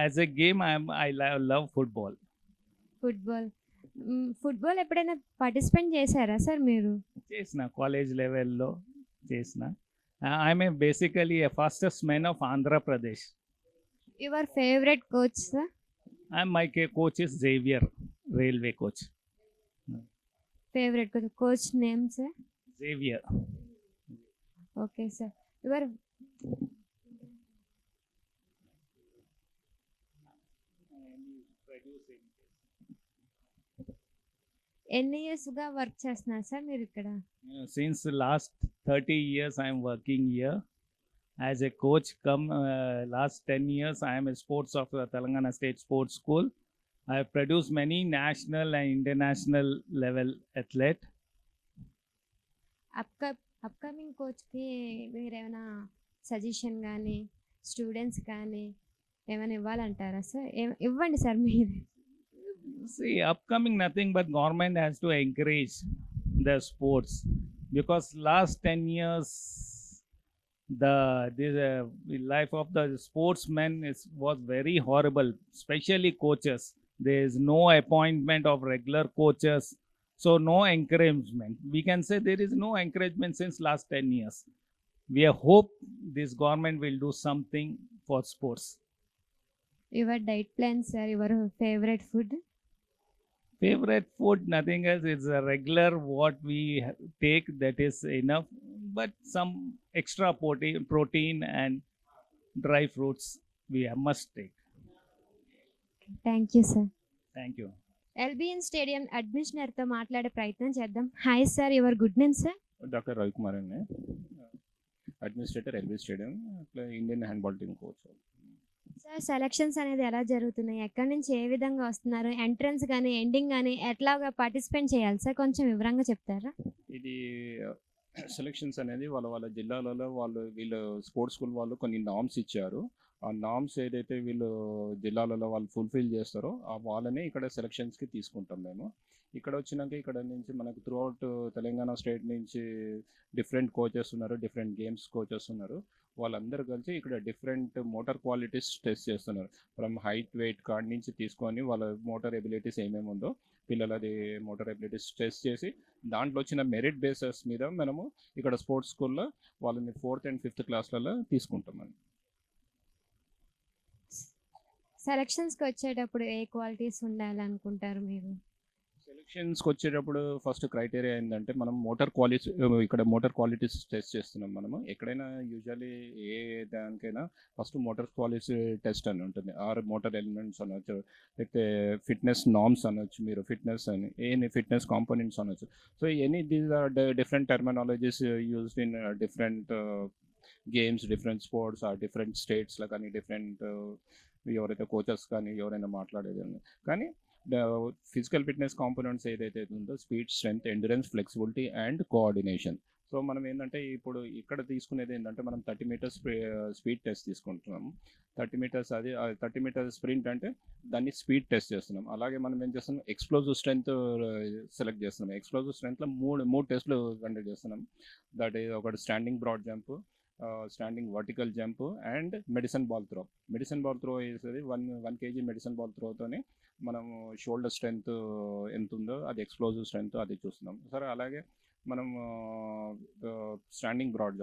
As a game, I love football. Football ఎప్పుడైనా participate చేశారా sir మీరు? చేసిన college లెవెల్లో చేసిన. I'm basically a fastest man of Andhra Pradesh. Your favourite coach sir? My coach is Xavier, railway coach. Favourite coach name sir? Xavier. Okay sir. Your ఎన్ని ఇయర్స్గా work చేస్తున్నారు sir మీరు ఇక్కడ? Since last 30 years, I am working here as a coach. Last 10 years, I am a sports of the Telangana State Sports School. I have produced many national and international level athlete. Upcoming కోచ్కి మీరు ఏమైనా suggestion కానీ students కానీ ఏమైనా ఇవ్వాలంటారా సార్? ఇవ్వండి sir మీరు. See, upcoming nothing but government has to encourage the sports, because last 10 years the life of the sportsmen was very horrible, especially coaches. There is no appointment of regular coaches, so no encouragement. We can say there is no encouragement since last 10 years. We hope this government will do something for sports. Your diet plan sir, your favourite food? Favorite food, nothing else. It's a regular what we take, that is enough. But some extra protein and dry fruits we must take. Thank you sir. Thank you. LBN stadium అడ్మిషనర్తో మాట్లాడే ప్రయత్నం చేద్దాం. Hi sir, your good name sir? Doctor Ravikumar అండి, administrator LB stadium, Indian handball team coach. Sir, selections అనేది ఎలా జరుగుతున్నాయి? ఎక్కడి నుంచి ఏ విధంగా వస్తున్నారు? ఎంట్రన్స్ కానీ ఎండింగ్ కానీ ఎట్లాగా పార్టిసిపేట్ చేయాలి సార్? కొంచెం వివరంగా చెప్తారా? ఇది సెలక్షన్స్ అనేది వాళ్ళ జిల్లాలలో వీళ్ళు స్పోర్ట్స్ స్కూల్ వాళ్ళు కొన్ని నామ్స్ ఇచ్చారు. ఆ నామ్స్ ఏదైతే వీళ్ళు జిల్లాలలో వాళ్ళు ఫుల్ఫిల్ చేస్తారో ఆ వాళ్ళనే ఇక్కడ సెలక్షన్స్కి తీసుకుంటాం మేము. ఇక్కడ వచ్చినాక ఇక్కడ నుంచి మనకు త్రూ అవుట్ తెలంగాణ స్టేట్ నుంచి డిఫరెంట్ కోచెస్ ఉన్నారు, డిఫరెంట్ గేమ్స్ కోచెస్ ఉన్నారు. వాళ్ళందరూ కలిసి ఇక్కడ డిఫరెంట్ మోటార్ క్వాలిటీస్ టెస్ట్ చేస్తున్నారు. ఫ్రమ్ హైట్, వెయిట్ కాడి నుంచి తీసుకొని వాళ్ళ మోటార్ ఎబిలిటీస్ ఏమేమి ఉందో పిల్లలది మోటార్ ఎబిలిటీస్ టెస్ట్ చేసి దాంట్లో వచ్చిన మెరిట్ బేసెస్ మీద మనము ఇక్కడ స్పోర్ట్స్ స్కూల్లో వాళ్ళని 4th and 5th క్లాస్లలో తీసుకుంటామండి. సెలక్షన్స్కి వచ్చేటప్పుడు ఏ క్వాలిటీస్ ఉండాలనుకుంటారు మీరు? సెలక్షన్స్కి వచ్చేటప్పుడు ఫస్ట్ క్రైటీరియా ఏంటంటే మనం ఇక్కడ మోటార్ క్వాలిటీస్ టెస్ట్ చేస్తున్నాం. మనము ఎక్కడైనా యూజువల్లీ ఏ దానికైనా ఫస్ట్ మోటార్ క్వాలిటీ టెస్ట్ అని ఉంటుంది, ఆర్ మోటార్ ఎలిమెంట్స్ అనొచ్చు, లేకపోతే ఫిట్నెస్ నార్మ్స్ అనొచ్చు, మీరు ఫిట్నెస్ అని ఫిట్నెస్ కాంపోనెంట్స్ అనొచ్చు. So these are different terminologies used in different games, different sports, are different స్టేట్స్లో కానీ డిఫరెంట్ ఎవరైతే కోచెస్ కానీ ఎవరైనా మాట్లాడేది కానీ ఫిజికల్ ఫిట్నెస్ కాంపోనెంట్స్ ఏదైతే ఉందో speed, strength, endurance, flexibility and coordination. So మనం ఏంటంటే ఇప్పుడు ఇక్కడ తీసుకునేది ఏంటంటే మనం 30 మీటర్స్ స్పీడ్ టెస్ట్ తీసుకుంటున్నాము. 30 మీటర్స్ అది 30 మీటర్స్ స్ప్రింట్ అంటే దాన్ని స్పీడ్ టెస్ట్ చేస్తున్నాం. అలాగే మనం ఏం చేస్తున్నాం, ఎక్స్ప్లోజివ్ స్ట్రెంగ్త్ సెలెక్ట్ చేస్తున్నాం. ఎక్స్ప్లోజివ్ స్ట్రెంగ్త్లో మూడు టెస్ట్లు కండక్ట్ చేస్తున్నాం. దట్ ఈజ్ ఒకటి standing broad jump, standing vertical jump and medicine ball throw. Medicine ball throw వేసేది 1 kg మెడిసిన్ బాల్ త్రోతోనే మనం షోల్డర్ స్ట్రెంగ్త్ ఎంత ఉందో అది ఎక్స్ప్లోజివ్ స్ట్రెంగ్త్ అది చూస్తున్నాం. సరే అలాగే మనం స్టాండింగ్ బ్రాడ్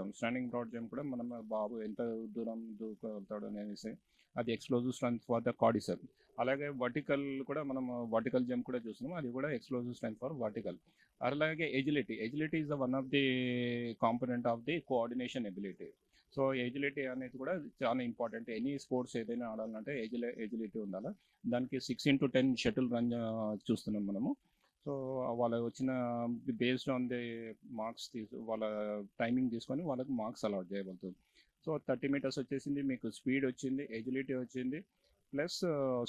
జంప్ కూడా మనం బాబు ఎంత దూరం దూకుతాడు అనేసి అది ఎక్స్ప్లోజివ్ స్ట్రెంగ్త్ ఫర్ ద కార్డిసెప్. అలాగే వర్టికల్ కూడా మనం వర్టికల్ జంప్ కూడా చూస్తున్నాం, అది కూడా ఎక్స్ప్లోజివ్ స్ట్రెంగ్త్ ఫర్ వర్టికల్. అలాగే agility is the one of the component of the coordination ability. So agility అనేది కూడా చాలా ఇంపార్టెంట్. ఎనీ స్పోర్ట్స్ ఏదైనా ఆడాలంటే ఎజిలిటీ ఉండాలి. దానికి 6 into 10 షటిల్ రన్ చూస్తున్నాం మనము. సో వాళ్ళ వచ్చిన బేస్డ్ ఆన్ ది మార్క్స్ వాళ్ళ టైమింగ్ తీసుకొని వాళ్ళకి మార్క్స్ అలాట్ చేయబడుతుంది. సో 30 మీటర్స్ వచ్చేసింది, మీకు స్పీడ్ వచ్చింది, ఎజిలిటీ వచ్చింది, ప్లస్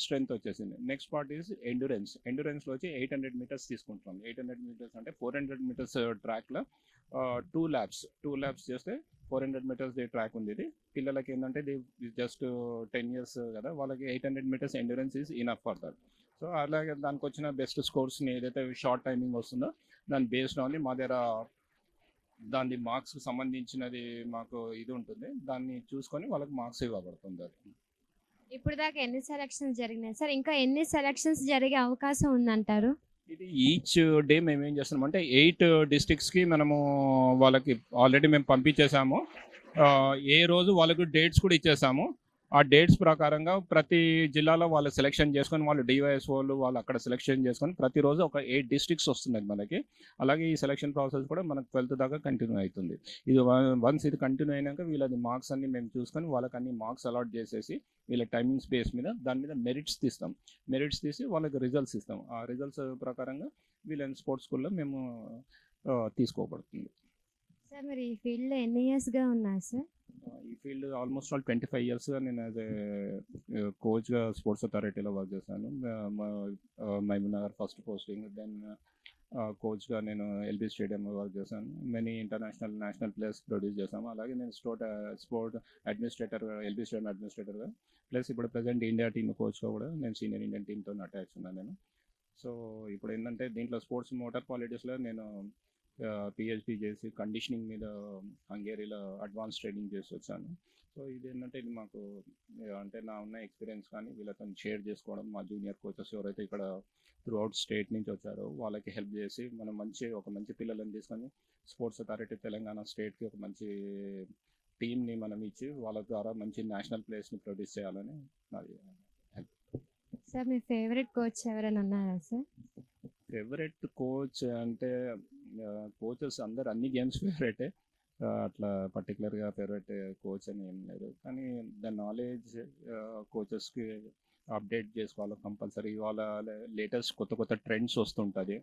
స్ట్రెంగ్త్ వచ్చేసింది. నెక్స్ట్ పార్ట్ ఈజ్ ఎండ్యూరెన్స్లో వచ్చి 800 మీటర్స్ తీసుకుంటున్నాం. 800 మీటర్స్ అంటే 400 మీటర్స్ ట్రాక్లో 2 laps చేస్తే 400 మీటర్స్ ట్రాక్ ఉంది. ఇది పిల్లలకి ఏంటంటే ఇది జస్ట్ 10 years కదా, వాళ్ళకి 800 metres endurance is enough for that. So అలాగే దానికి వచ్చిన బెస్ట్ స్కోర్స్ని ఏదైతే షార్ట్ టైమింగ్ వస్తుందో దాని బేస్డ్ ఆన్ మా దగ్గర దాని మార్క్స్కి సంబంధించినది మాకు ఇది ఉంటుంది, దాన్ని చూసుకొని వాళ్ళకి మార్క్స్ ఇవ్వబడుతుంది. ఇప్పుడు దాకా ఎన్ని సెలక్షన్స్ జరిగినాయి సార్? ఇంకా ఎన్ని సెలక్షన్స్ జరిగే అవకాశం ఉందంటారు? ఇది ఈచ్ డే మేము ఏం చేస్తున్నామంటే 8 districtsకి మనము వాళ్ళకి ఆల్రెడీ మేము పంపించేసాము. ఏ రోజు వాళ్ళకు డేట్స్ కూడా ఇచ్చేసాము. ఆ డేట్స్ ప్రకారంగా ప్రతి జిల్లాలో వాళ్ళు సెలెక్షన్ చేసుకొని వాళ్ళు డివైఎస్ఓలు వాళ్ళు అక్కడ సెలెక్షన్ చేసుకొని ప్రతిరోజు ఒక 8 డిస్ట్రిక్ట్స్ వస్తున్నాయి మనకి. అలాగే ఈ సెలెక్షన్ ప్రాసెస్ కూడా మనకు 12th దాకా కంటిన్యూ అవుతుంది. ఇది వన్స్ ఇది కంటిన్యూ అయినాక వీళ్ళది మార్క్స్ అన్ని మేము చూసుకొని వాళ్ళకి అన్ని మార్క్స్ అలాట్ చేసేసి వీళ్ళ టైమింగ్స్ బేస్ మీద దాని మీద మెరిట్స్ తీస్తాం. మెరిట్స్ తీసి వాళ్ళకి రిజల్ట్స్ ఇస్తాం. ఆ రిజల్ట్స్ ప్రకారంగా వీళ్ళని స్పోర్ట్స్ స్కూల్లో మేము తీసుకోబడుతుంది. సార్ మరి ఈ ఫీల్డ్లో ఎన్ని ఇయర్స్గా ఉన్నారు సార్? ఈ ఫీల్డ్ ఆల్మోస్ట్ ఆల్ 25 ఇయర్స్గా నేను యాజ్ ఏ కోచ్గా స్పోర్ట్స్ అథారిటీలో వర్క్ చేశాను. మహబూబ్నగర్ ఫస్ట్ పోస్టింగ్, దెన్ కోచ్గా నేను ఎల్బీ స్టేడియంలో వర్క్ చేశాను. Many international national players produce చేశాము. అలాగే నేను స్పోర్ట్ అడ్మినిస్ట్రేటర్, ఎల్బీ స్టేడియం అడ్మినిస్ట్రేటర్గా, ప్లస్ ఇప్పుడు ప్రజెంట్ ఇండియా టీమ్ కోచ్గా కూడా నేను సీనియర్ ఇండియన్ టీమ్తో అటాచ్ ఉన్నాను నేను. సో ఇప్పుడు ఏంటంటే దీంట్లో స్పోర్ట్స్ మోటార్ క్వాలిటీస్లో నేను పిహెచ్డి చేసి కండిషనింగ్ మీద హంగేరీలో అడ్వాన్స్ ట్రైనింగ్ చేసి వచ్చాను. సో ఇది ఏంటంటే ఇది మాకు అంటే నా ఉన్న ఎక్స్పీరియన్స్ కానీ వీళ్ళతో షేర్ చేసుకోవడం, మా జూనియర్ కోచెస్ ఎవరైతే ఇక్కడ త్రూ అవుట్ స్టేట్ నుంచి వచ్చారో వాళ్ళకి హెల్ప్ చేసి మనం ఒక మంచి పిల్లలను తీసుకొని స్పోర్ట్స్ అథారిటీ తెలంగాణ స్టేట్కి ఒక మంచి టీమ్ని మనం ఇచ్చి వాళ్ళ ద్వారా మంచి నేషనల్ ప్లేయర్స్ని ప్రొడ్యూస్ చేయాలని నాది హెల్ప్. సార్ మీ ఫేవరెట్ కోచ్ ఎవరైనా ఉన్నారా సార్? ఫేవరెట్ కోచ్ అంటే కోచెస్ అందరు అన్ని గేమ్స్ ఫేవరెటే, అట్లా పర్టికులర్గా ఫేవరెట్ కోచ్ అని ఏం లేదు. కానీ ద నాలెడ్జ్ కోచెస్కి అప్డేట్ చేసుకోవాలి కంపల్సరీ. ఇవాళ లేటెస్ట్ కొత్త ట్రెండ్స్ వస్తుంటుంది.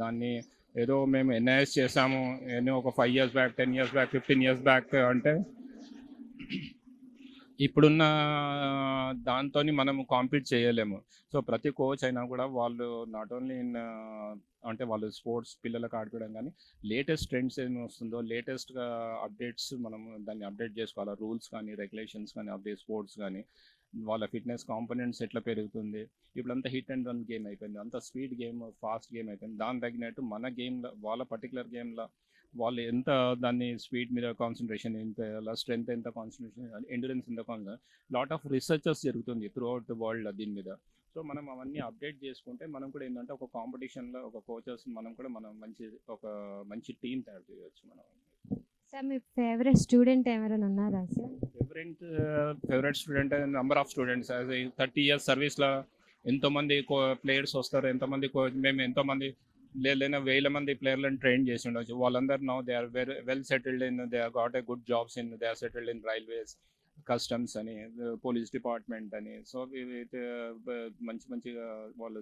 దాన్ని ఏదో మేము ఎన్ఐఎస్ చేసాము ఏదో ఒక 5 years back, 10 years back, 15 years back అంటే ఇప్పుడున్న దాంతో మనం కాంపీట్ చేయలేము. సో ప్రతి కోచ్ అయినా కూడా వాళ్ళు నాట్ ఓన్లీ అంటే వాళ్ళు స్పోర్ట్స్ పిల్లలకు ఆడిపోవడం కానీ లేటెస్ట్ ట్రెండ్స్ ఏమి వస్తుందో లేటెస్ట్గా అప్డేట్స్ మనం దాన్ని అప్డేట్ చేసుకోవాలి. రూల్స్ కానీ రెగ్యులేషన్స్ కానీ అప్డేట్ స్పోర్ట్స్ కానీ వాళ్ళ ఫిట్నెస్ కాంపోనెంట్స్ ఎట్లా పెరుగుతుంది. ఇప్పుడంతా హిట్ అండ్ రన్ గేమ్ అయిపోయింది, అంత స్పీడ్ గేమ్, ఫాస్ట్ గేమ్ అయిపోయింది. దాని తగినట్టు మన గేమ్లో వాళ్ళ పర్టికులర్ గేమ్లో వాళ్ళు ఎంత దాన్ని స్పీడ్ మీద కాన్సన్ట్రేషన్ ఎంత వేయాలా, స్ట్రెంత్ ఎంత కాన్సన్ట్రేషన్, ఎండ్యూరెన్స్ ఎంత లాట్ ఆఫ్ రీసెర్చెస్ జరుగుతుంది త్రూ అవుట్ ద వరల్డ్ దీని మీద. సో మనం అవన్నీ అప్డేట్ చేసుకుంటే మనం కూడా ఏంటంటే ఒక కాంపిటీషన్లో ఒక కోచెస్ మనం కూడా మనం ఒక మంచి టీం తయారు చేయవచ్చు మనం. సార్ మీ ఫేవరెట్ స్టూడెంట్ ఎవరైనా ఉన్నారా sir? Favourite student number of students as 30 years సర్వీస్లో ఎంతోమంది ప్లేయర్స్ వస్తారు, మేము ఎంతోమంది లేదైనా 1000 మంది ప్లేయర్లను ట్రైన్ చేసి ఉండొచ్చు. వాళ్ళందరూ now they are well settled in, they are got a good jobs in, they are settled in railways, customs అని, పోలీస్ డిపార్ట్మెంట్ అని. సో మంచిగా వాళ్ళు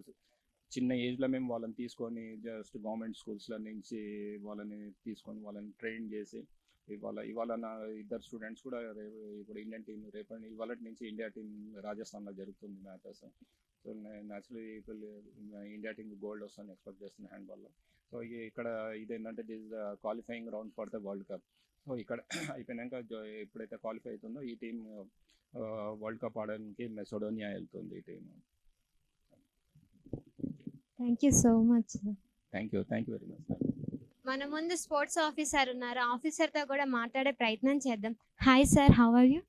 చిన్న ఏజ్లో మేము వాళ్ళని తీసుకొని జస్ట్ గవర్నమెంట్ స్కూల్స్లో నుంచి వాళ్ళని తీసుకొని వాళ్ళని ట్రైన్ చేసి ఇవాళ నా 2 స్టూడెంట్స్ కూడా ఇప్పుడు ఇండియన్ టీం ఇవాళ నుంచి ఇండియా టీం రాజస్థాన్లో జరుగుతుంది matches. So naturally India team gold వస్తుందని ఎక్స్పెక్ట్ చేస్తున్నాను హ్యాండ్బాల్లో. సో ఇక్కడ ఇదేంటంటే this qualifying round for the world cup. So ఇక్కడ అయిపోయినాక ఎప్పుడైతే క్వాలిఫై అవుతుందో ఈ టీం వరల్డ్ కప్ ఆడడానికి మెసోడోనియా వెళ్తుంది ఈ team. Thank you so much. Thank you very much. మన ముందు స్పోర్ట్స్ ఆఫీసర్ ఉన్నారు, ఆఫీసర్తో కూడా మాట్లాడే ప్రయత్నం చేద్దాం. Hi sir, how are you?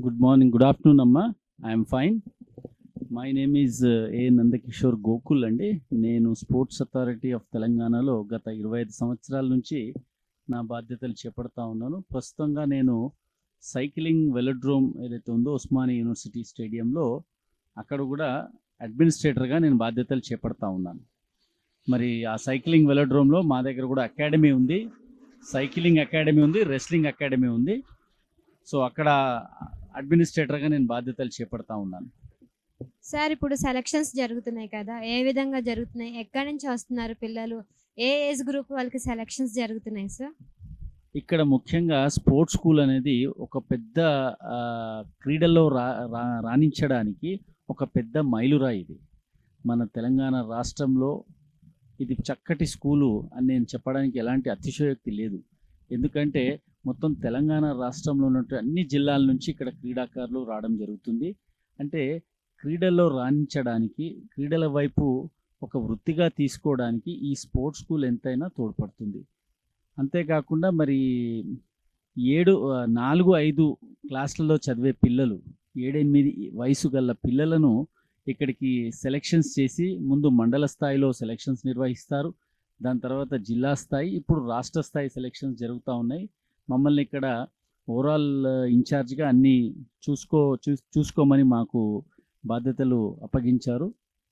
Good morning, good afternoon అమ్మా. I'm fine. My name is A Nandakishore Gokul అండి. నేను స్పోర్ట్స్ అథారిటీ ఆఫ్ తెలంగాణలో గత 25 సంవత్సరాల నుంచి నా బాధ్యతలు చేపడతా ఉన్నాను. ప్రస్తుతంగా నేను సైక్లింగ్ వెలోడ్రోమ్ ఏదైతే ఉందో ఉస్మానియా యూనివర్సిటీ స్టేడియంలో అక్కడ కూడా అడ్మినిస్ట్రేటర్గా నేను బాధ్యతలు చేపడతా ఉన్నాను. మరి ఆ సైక్లింగ్ వెలోడ్రోమ్లో మా దగ్గర కూడా అకాడమీ ఉంది, సైక్లింగ్ అకాడమీ ఉంది, రెస్లింగ్ అకాడమీ ఉంది. సో అక్కడ అడ్మినిస్ట్రేటర్గా నేను బాధ్యతలు చేపడతా ఉన్నాను. సార్ ఇప్పుడు సెలక్షన్స్ జరుగుతున్నాయి కదా, ఏ విధంగా జరుగుతున్నాయి, ఎక్కడి నుంచి వస్తున్నారు పిల్లలు, ఏ ఏజ్ గ్రూప్ వాళ్ళకి సెలక్షన్స్ జరుగుతున్నాయి సార్? ఇక్కడ ముఖ్యంగా స్పోర్ట్స్ స్కూల్ అనేది ఒక పెద్ద క్రీడల్లో రాణించడానికి ఒక పెద్ద మైలురాయి. ఇది మన తెలంగాణ రాష్ట్రంలో ఇది చక్కటి స్కూలు అని నేను చెప్పడానికి ఎలాంటి అతిశయోక్తి లేదు. ఎందుకంటే మొత్తం తెలంగాణ రాష్ట్రంలో ఉన్నటువంటి అన్ని జిల్లాల నుంచి ఇక్కడ క్రీడాకారులు రావడం జరుగుతుంది. అంటే క్రీడల్లో రాణించడానికి, క్రీడల వైపు ఒక వృత్తిగా తీసుకోవడానికి ఈ స్పోర్ట్స్ స్కూల్ ఎంతైనా తోడ్పడుతుంది. అంతేకాకుండా మరి 4-5 క్లాసులలో చదివే పిల్లలు, 7-8 వయసు గల పిల్లలను ఇక్కడికి సెలెక్షన్స్ చేసి ముందు మండల స్థాయిలో సెలెక్షన్స్ నిర్వహిస్తారు. దాని తర్వాత జిల్లా స్థాయి, ఇప్పుడు రాష్ట్ర స్థాయి సెలెక్షన్స్ జరుగుతూ ఉన్నాయి. మమ్మల్ని ఇక్కడ ఓవరాల్ ఇన్ఛార్జ్గా అన్నీ చూసుకోమని మాకు బాధ్యతలు అప్పగించారు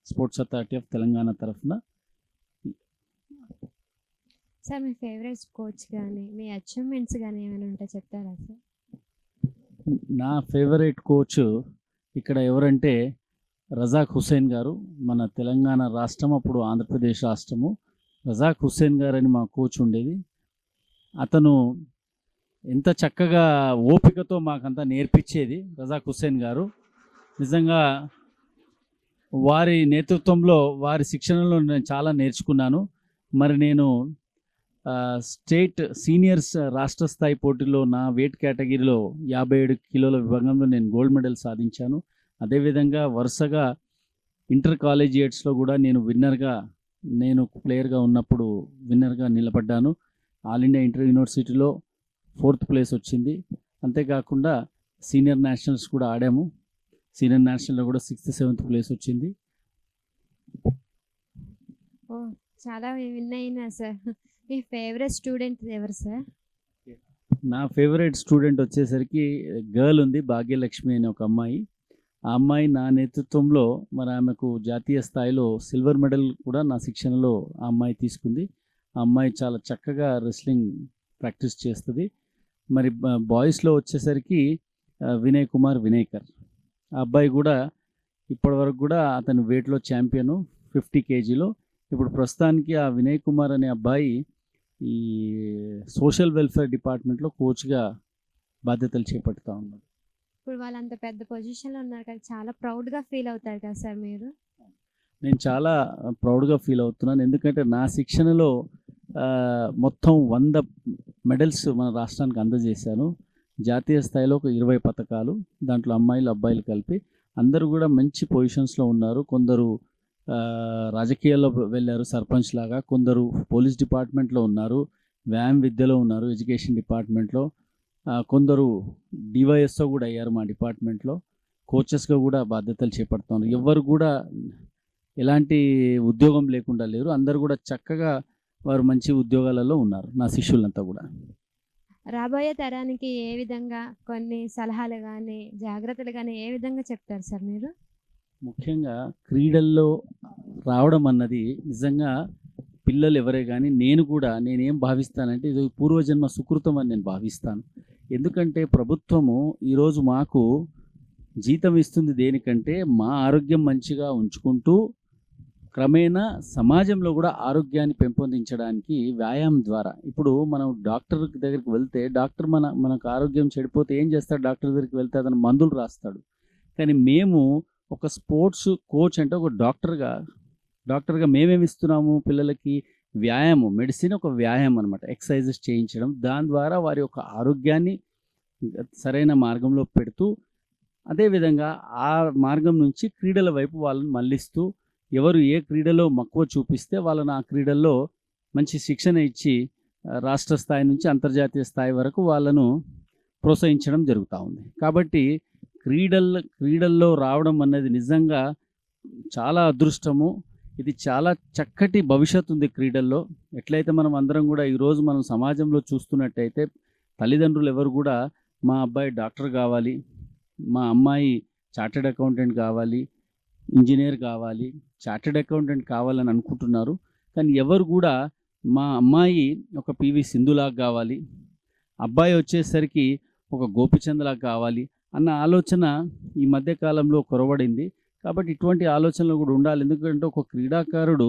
స్పోర్ట్స్ అథారిటీ ఆఫ్ తెలంగాణ తరఫున. సార్ మీ ఫేవరెట్ కోచ్ కానీ మీ అచీవ్మెంట్స్ కానీ ఏమైనా ఉంటే చెప్తారా సార్? నా ఫేవరెట్ కోచ్ ఇక్కడ ఎవరంటే రజాక్ హుస్సేన్ గారు. మన తెలంగాణ రాష్ట్రం, అప్పుడు ఆంధ్రప్రదేశ్ రాష్ట్రము. రజాక్ హుస్సేన్ గారు అని మా కోచ్ ఉండేది. అతను ఎంత చక్కగా ఓపికతో మాకంతా నేర్పించేది రజాక్ హుస్సేన్ గారు. నిజంగా వారి నేతృత్వంలో, వారి శిక్షణలో నేను చాలా నేర్చుకున్నాను. మరి నేను స్టేట్ సీనియర్స్ రాష్ట్ర స్థాయి పోటీలో నా వెయిట్ కేటగిరీలో 57 కిలోల విభాగంలో నేను గోల్డ్ మెడల్ సాధించాను. అదేవిధంగా వరుసగా ఇంటర్ కాలేజియేట్స్లో కూడా నేను ప్లేయర్గా ఉన్నప్పుడు విన్నర్గా నిలబడ్డాను. ఆల్ ఇండియా ఇంటర్ యూనివర్సిటీలో 4th ప్లేస్ వచ్చింది. అంతేకాకుండా సీనియర్ నేషనల్స్ కూడా ఆడాము. సీనియర్ నేషనల్లో కూడా 6th 7th ప్లేస్ వచ్చింది. ఓ చాలా విన్ అయినా సార్. మీ ఫేవరెట్ స్టూడెంట్ ఎవరు సార్? నా ఫేవరెట్ స్టూడెంట్ వచ్చేసరికి గర్ల్ ఉంది, భాగ్యలక్ష్మి అనే ఒక అమ్మాయి. ఆ అమ్మాయి నా నేతృత్వంలో మరి ఆమెకు జాతీయ స్థాయిలో సిల్వర్ మెడల్ కూడా నా శిక్షణలో ఆ అమ్మాయి తీసుకుంది. ఆ అమ్మాయి చాలా చక్కగా రెస్లింగ్ ప్రాక్టీస్ చేస్తుంది. మరి బాయ్స్లో వచ్చేసరికి వినయ్ కుమార్ వినయ్కర్. ఆ అబ్బాయి కూడా ఇప్పటివరకు కూడా అతని వెయిట్లో ఛాంపియను 50 kgలో. ఇప్పుడు ప్రస్తుతానికి ఆ వినయ్ కుమార్ అనే అబ్బాయి ఈ సోషల్ వెల్ఫేర్ డిపార్ట్మెంట్లో కోచ్గా బాధ్యతలు చేపడుతూ ఉన్నాడు. ఇప్పుడు వాళ్ళు అంత పెద్ద పొజిషన్లో ఉన్నారు కదా, చాలా ప్రౌడ్గా ఫీల్ అవుతారు కదా సార్ మీరు? నేను చాలా ప్రౌడ్గా ఫీల్ అవుతున్నాను. ఎందుకంటే నా శిక్షణలో మొత్తం 100 మెడల్స్ మన రాష్ట్రానికి అందజేశాను. జాతీయ స్థాయిలో ఒక 20 పథకాలు, దాంట్లో అమ్మాయిలు అబ్బాయిలు కలిపి అందరూ కూడా మంచి పొజిషన్స్లో ఉన్నారు. కొందరు రాజకీయాల్లో వెళ్ళారు సర్పంచ్ లాగా, కొందరు పోలీస్ డిపార్ట్మెంట్లో ఉన్నారు, వ్యాయామ విద్యలో ఉన్నారు ఎడ్యుకేషన్ డిపార్ట్మెంట్లో, కొందరు డివైఎస్ఓ కూడా అయ్యారు మా డిపార్ట్మెంట్లో, కోచెస్గా కూడా బాధ్యతలు చేపడుతున్నారు. ఎవరు కూడా ఎలాంటి ఉద్యోగం లేకుండా లేరు. అందరు కూడా చక్కగా వారు మంచి ఉద్యోగాలలో ఉన్నారు నా శిష్యులంతా కూడా. రాబోయే తరానికి ఏ విధంగా కొన్ని సలహాలు కానీ జాగ్రత్తలు కానీ ఏ విధంగా చెప్తారు సార్ మీరు? ముఖ్యంగా క్రీడల్లో రావడం అన్నది నిజంగా పిల్లలు ఎవరే కానీ నేనేం భావిస్తానంటే ఇది పూర్వజన్మ సుకృతం అని నేను భావిస్తాను. ఎందుకంటే ప్రభుత్వము ఈరోజు మాకు జీతం ఇస్తుంది దేనికంటే మా ఆరోగ్యం మంచిగా ఉంచుకుంటూ క్రమేణా సమాజంలో కూడా ఆరోగ్యాన్ని పెంపొందించడానికి వ్యాయామం ద్వారా. ఇప్పుడు మనం డాక్టర్ దగ్గరికి వెళ్తే డాక్టర్ మనకు ఆరోగ్యం చెడిపోతే ఏం చేస్తాడు? డాక్టర్ దగ్గరికి వెళ్తే అతను మందులు రాస్తాడు. కానీ మేము ఒక స్పోర్ట్స్ కోచ్ అంటే ఒక డాక్టర్గా మేమేమి ఇస్తున్నాము పిల్లలకి? వ్యాయామం, మెడిసిన్ ఒక వ్యాయామం అనమాట. ఎక్సర్సైజెస్ చేయించడం, దాని ద్వారా వారి యొక్క ఆరోగ్యాన్ని సరైన మార్గంలో పెడుతూ అదేవిధంగా ఆ మార్గం నుంచి క్రీడల వైపు వాళ్ళని మళ్ళిస్తూ ఎవరు ఏ క్రీడలో మక్కువ చూపిస్తే వాళ్ళని ఆ క్రీడల్లో మంచి శిక్షణ ఇచ్చి రాష్ట్ర స్థాయి నుంచి అంతర్జాతీయ స్థాయి వరకు వాళ్ళను ప్రోత్సహించడం జరుగుతూ ఉంది. కాబట్టి క్రీడల్లో రావడం అన్నది నిజంగా చాలా అదృష్టము. ఇది చాలా చక్కటి భవిష్యత్తు ఉంది క్రీడల్లో. ఎట్లయితే మనం అందరం కూడా ఈరోజు మనం సమాజంలో చూస్తున్నట్టయితే తల్లిదండ్రులు ఎవరు కూడా మా అబ్బాయి డాక్టర్ కావాలి, మా అమ్మాయి చార్టెడ్ అకౌంటెంట్ కావాలి, ఇంజనీర్ కావాలి, చార్టెడ్ అకౌంటెంట్ కావాలని అనుకుంటున్నారు. కానీ ఎవరు కూడా మా అమ్మాయి ఒక పివి సింధులాగా కావాలి, అబ్బాయి వచ్చేసరికి ఒక గోపిచంద్లాగా కావాలి అన్న ఆలోచన ఈ మధ్యకాలంలో కొరవడింది. కాబట్టి ఇటువంటి ఆలోచనలు కూడా ఉండాలి. ఎందుకంటే ఒక క్రీడాకారుడు,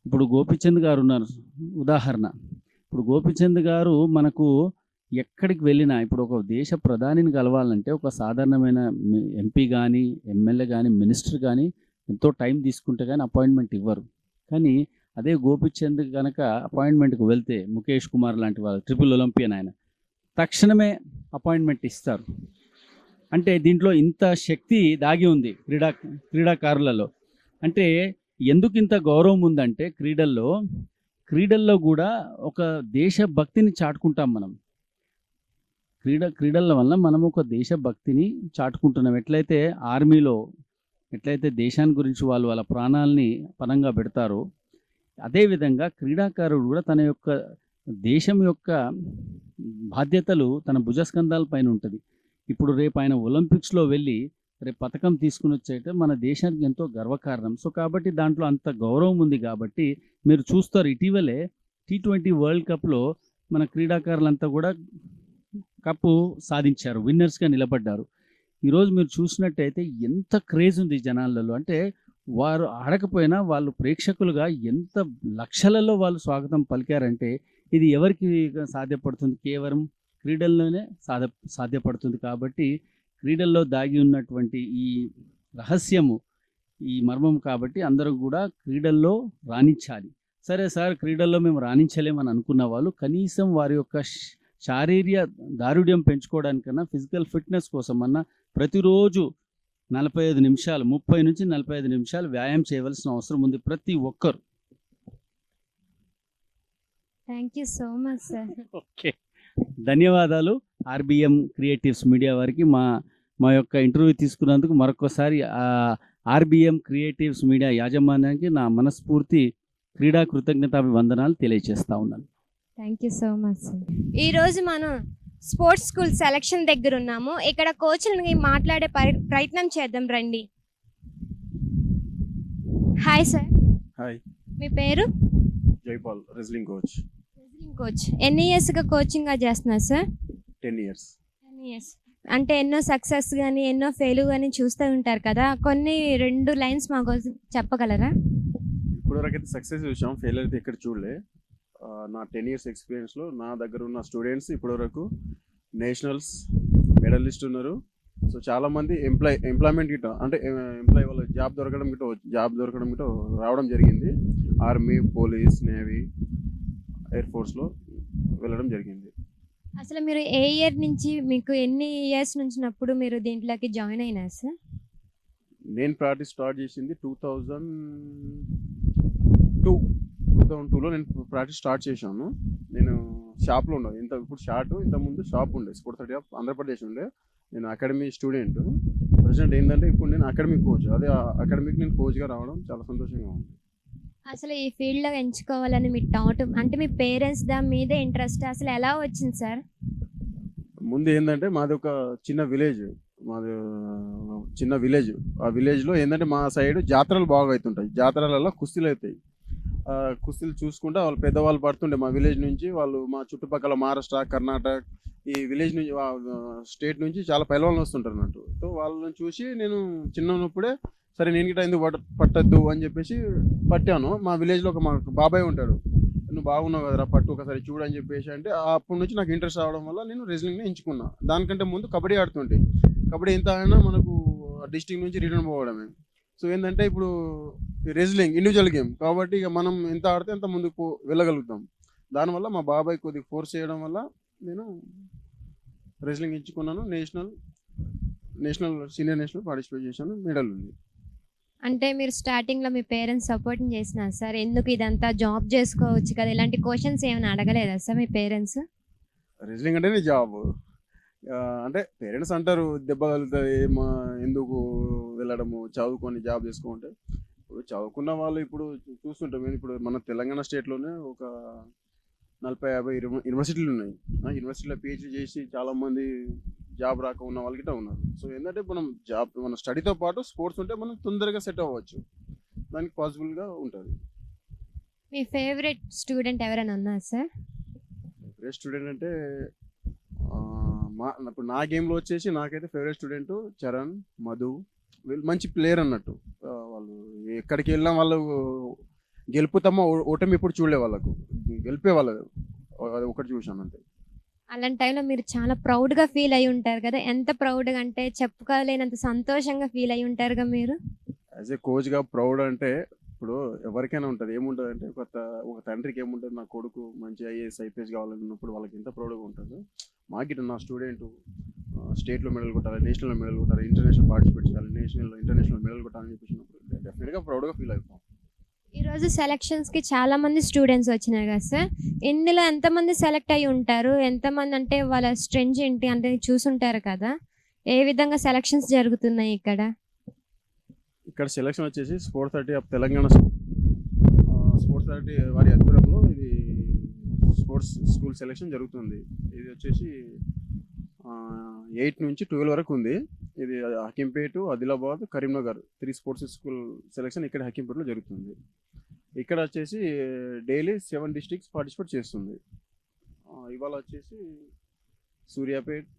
ఇప్పుడు గోపిచంద్ గారు ఉన్నారు ఉదాహరణ. ఇప్పుడు గోపిచంద్ గారు మనకు ఎక్కడికి వెళ్ళినా, ఇప్పుడు ఒక దేశ ప్రధానిని కలవాలంటే ఒక సాధారణమైన ఎంపీ కానీ ఎమ్మెల్యే కానీ మినిస్టర్ కానీ ఎంతో టైం తీసుకుంటే కానీ అపాయింట్మెంట్ ఇవ్వరు. కానీ అదే గోపిచంద్ కనుక అపాయింట్మెంట్కి వెళ్తే, ముఖేష్ కుమార్ లాంటి వాళ్ళు ట్రిపుల్ ఒలింపియన్ ఆయన, తక్షణమే అపాయింట్మెంట్ ఇస్తారు. అంటే దీంట్లో ఇంత శక్తి దాగి ఉంది క్రీడాకారులలో. అంటే ఎందుకు ఇంత గౌరవం ఉందంటే క్రీడల్లో కూడా ఒక దేశభక్తిని చాటుకుంటాం మనం. క్రీడల వల్ల మనం ఒక దేశభక్తిని చాటుకుంటున్నాం. ఎట్లయితే ఆర్మీలో ఎట్లయితే దేశాన్ని గురించి వాళ్ళ ప్రాణాలని పణంగా పెడతారో, అదేవిధంగా క్రీడాకారుడు కూడా తన యొక్క దేశం యొక్క బాధ్యతలు తన భుజస్కంధాల పైన ఉంటుంది. ఇప్పుడు రేపు ఆయన ఒలింపిక్స్లో వెళ్ళి రేపు పథకం తీసుకుని వచ్చేట మన దేశానికి ఎంతో గర్వకారణం. సో కాబట్టి దాంట్లో అంత గౌరవం ఉంది కాబట్టి మీరు చూస్తారు ఇటీవలే T20 వరల్డ్ కప్లో మన క్రీడాకారులంతా కూడా కప్పు సాధించారు, విన్నర్స్గా నిలబడ్డారు. ఈరోజు మీరు చూసినట్టయితే ఎంత క్రేజ్ ఉంది జనాలలో, అంటే వారు ఆడకపోయినా వాళ్ళు ప్రేక్షకులుగా ఎంత లక్షలలో వాళ్ళు స్వాగతం పలికారంటే ఇది ఎవరికి సాధ్యపడుతుంది? కేవలం క్రీడల్లోనే సాధ్యపడుతుంది. కాబట్టి క్రీడల్లో దాగి ఉన్నటువంటి ఈ రహస్యము, ఈ మర్మం కాబట్టి అందరూ కూడా క్రీడల్లో రాణించాలి. సరే సార్, క్రీడల్లో మేము రాణించలేమని అనుకున్న వాళ్ళు కనీసం వారి యొక్క శారీరక దారుఢ్యం పెంచుకోవడానికన్నా ఫిజికల్ ఫిట్నెస్ కోసమన్నా ప్రతిరోజు 45 నిమిషాలు 30 నుంచి 45 నిమిషాలు వ్యాయామం చేయవలసిన అవసరం ఉంది ప్రతి ఒక్కరు. Thank you so much sir. Okay, ధన్యవాదాలు ఆర్బిఎం క్రియేటివ్స్ మీడియా వారికి మా యొక్క ఇంటర్వ్యూ తీసుకున్నందుకు మరొకసారి ఆర్బిఎం క్రియేటివ్స్ మీడియా యాజమాన్యానికి నా మనస్ఫూర్తి క్రీడా కృతజ్ఞతాభివందనాలు తెలియజేస్తా ఉన్నాను. Thank you so much sir. ఈరోజు మనం స్పోర్ట్స్ స్కూల్ సెలక్షన్ దగ్గర ఉన్నాము. ఇక్కడ కోచ్లని మాట్లాడే ప్రయత్నం చేద్దాం రండి. Hi sir. హాయ్, మీ పేరు? Jaipal, wrestling coach. కోచ్ ఎన్ని ఇయర్స్గా కోచింగ్గా చేస్తున్నారు సార్? 10 years. 10 ఇయర్స్. అంటే ఎన్నో సక్సెస్ కానీ ఎన్నో ఫెయిల్ కానీ చూస్తూ ఉంటారు కదా, కొన్ని 2 లైన్స్ మాకు చెప్పగలరా? ఇప్పటివరకు అయితే సక్సెస్ చూసాం, ఫెయిల్ అయితే ఇక్కడ చూడలే. నా 10 years ఎక్స్పీరియన్స్లో నా దగ్గర ఉన్న స్టూడెంట్స్ ఇప్పటివరకు నేషనల్స్ మెడలిస్ట్ ఉన్నారు. సో చాలామంది ఎంప్లాయ్మెంట్ గిట్ట, అంటే ఎంప్లాయ్ వాళ్ళ జాబ్ దొరకడం గిట్ట రావడం జరిగింది. ఆర్మీ, పోలీస్, నేవీ, ఎయిర్ ఫోర్స్లో వెళ్ళడం జరిగింది. అసలు మీరు ఏ ఇయర్ నుంచి, మీకు ఎన్ని ఇయర్స్ నుంచినప్పుడు మీరు దీంట్లోకి జాయిన్ అయినారు సార్? నేను ప్రాక్టీస్ స్టార్ట్ చేసింది 2002లో నేను ప్రాక్టీస్ స్టార్ట్ చేశాను. నేను షాప్లో ఉండే, ఇంతకుముందు షాప్ ఉండే, స్పోర్ట్స్ అథారిటీ ఆఫ్ ఆంధ్రప్రదేశ్ ఉండే. నేను అకాడమీ స్టూడెంట్. ప్రజెంట్ ఏంటంటే ఇప్పుడు నేను అకాడమిక్ కోచ్. అదే అకాడమిక్ నేను కోచ్గా రావడం చాలా సంతోషంగా ఉంది. అసలు ఈ ఫీల్డ్లో ఎంచుకోవాలని మీ థాట్, అంటే మీ పేరెంట్స్ దాని మీద ఇంట్రెస్ట్ అసలు ఎలా వచ్చింది సార్? ముందు ఏంటంటే మాది ఒక చిన్న విలేజ్. ఆ విలేజ్లో ఏంటంటే మా సైడ్ జాతరలు బాగా అవుతుంటాయి. జాతరలలో కుస్తీలు అవుతాయి. కుస్తీలు చూసుకుంటే వాళ్ళు పెద్దవాళ్ళు పడుతుండే మా విలేజ్ నుంచి. వాళ్ళు మా చుట్టుపక్కల మహారాష్ట్ర, కర్ణాటక, ఈ విలేజ్ నుంచి, స్టేట్ నుంచి చాలా పైలవాళ్ళు వస్తుంటారు అన్నట్టు. సో వాళ్ళని చూసి నేను చిన్న ఉన్నప్పుడే సరే నేను గిట్ట ఎందుకు పట్టద్దు అని చెప్పేసి పట్టాను. మా విలేజ్లో మా బాబాయ్ ఉంటాడు, నువ్వు బాగున్నావు కదరా పట్టు ఒకసారి చూడు అని చెప్పేసి అంటే అప్పటి నుంచి నాకు ఇంట్రెస్ట్ రావడం వల్ల నేను రెజ్లింగ్ని ఎంచుకున్నా. దానికంటే ముందు కబడ్డీ ఆడుతుంటే, కబడ్డీ ఎంత అయినా మనకు డిస్ట్రిక్ట్ నుంచి రిటర్న్ పోవడమే. సో ఏంటంటే ఇప్పుడు రెజ్లింగ్ ఇండివిజువల్ గేమ్ కాబట్టి ఇక మనం ఎంత ఆడితే అంత ముందుకు వెళ్ళగలుగుతాం. దానివల్ల మా బాబాయ్ కొద్దిగా ఫోర్స్ చేయడం వల్ల నేను రెజ్లింగ్ ఎంచుకున్నాను. సీనియర్ నేషనల్ పార్టిసిపేట్ చేశాను, మెడల్ ఉంది. అంటే మీరు స్టార్టింగ్లో మీ పేరెంట్స్ సపోర్టింగ్ చేసినారు సార్, ఎందుకు ఇదంతా జాబ్ చేసుకోవచ్చు కదా, ఇలాంటి క్వశ్చన్స్ ఏమైనా అడగలేదా సార్ మీ పేరెంట్స్? రెజ్లింగ్ అంటేనే జాబ్. అంటే పేరెంట్స్ అంటారు దెబ్బ కలుగుతుంది, ఎందుకు వెళ్ళడము, చదువుకొని జాబ్ చేసుకుంటే. ఇప్పుడు చదువుకున్న వాళ్ళు ఇప్పుడు చూస్తుంటాం. ఇప్పుడు మన తెలంగాణ స్టేట్లోనే ఒక 40-50 యూనివర్సిటీలు ఉన్నాయి. యూనివర్సిటీలో పిహెచ్డీ చేసి చాలామంది జాబ్ రాక ఉన్న వాళ్ళకి ఉన్నారు. సో ఏంటంటే మన స్టడీతో పాటు స్పోర్ట్స్ ఉంటే మనం తొందరగా సెట్ అవ్వచ్చు, దానికి పాసిబుల్గా ఉంటుంది. మీ ఫేవరెట్ స్టూడెంట్ ఎవరైనా ఉన్నారు సార్? ఫేవరెట్ స్టూడెంట్ అంటే ఇప్పుడు నా గేమ్లో వచ్చేసి నాకైతే ఫేవరెట్ స్టూడెంట్ చరణ్, మధు. వీళ్ళు మంచి ప్లేయర్ అన్నట్టు. వాళ్ళు ఎక్కడికి వెళ్ళినా వాళ్ళు గెలుపుతామో ఓటమి ఎప్పుడు చూడలే, వాళ్ళకు గెలిపే వాళ్ళు అది ఒకటి చూశాను అంతే. అలాంటి టైంలో మీరు చాలా ప్రౌడ్గా ఫీల్ అయి ఉంటారు కదా, ఎంత ప్రౌడ్గా అంటే చెప్పుకోలేనంత సంతోషంగా ఫీల్ అయి ఉంటారుగా మీరు? యాజ్ ఏ కోచ్గా ప్రౌడ్ అంటే ఇప్పుడు ఎవరికైనా ఉంటుంది. ఏముంటుంది అంటే ఒక తండ్రికి ఏముంటుంది, నా కొడుకు మంచి ఐఏఎస్ ఐపీఎస్ కావాలన్నప్పుడు వాళ్ళకి ఎంత ప్రౌడ్గా ఉంటుంది. మాకు నా స్టూడెంట్ స్టేట్లో మెడల్ కొట్టాలి, నేషనల్లో మెడల్ కొట్టాలి, ఇంటర్నేషనల్ పార్టిసిపేట్ చేయాలి, ఇంటర్నేషనల్ మెడల్ కొట్టాలని చెప్పేసినప్పుడు డెఫినెట్గా ప్రౌడ్గా ఫీల్ అవుతాం. ఈరోజు సెలక్షన్స్కి చాలా మంది స్టూడెంట్స్ వచ్చినారు కదా సార్, ఇందులో ఎంతమంది సెలెక్ట్ అయ్యి ఉంటారు, ఎంతమంది అంటే వాళ్ళ స్ట్రెంగ్త్ ఏంటి అంటే చూసుంటారు కదా, ఏ విధంగా సెలక్షన్స్ జరుగుతున్నాయి ఇక్కడ? ఇక్కడ సెలక్షన్ వచ్చేసి sports authority of Telangana, sports authority వారి ఆధ్వర్యంలో ఇది స్పోర్ట్స్ స్కూల్ సెలెక్షన్ జరుగుతుంది. ఇది వచ్చేసి 8 నుంచి 12 వరకు ఉంది. ఇది Hakimpet, Adilabad, Karimnagar 3 sports school selection ఇక్కడ హకీంపేటలో జరుగుతుంది. ఇక్కడ వచ్చేసి డైలీ 7 డిస్ట్రిక్ట్స్ పార్టిసిపేట్ చేస్తుంది. ఇవాళ వచ్చేసి సూర్యాపేట్,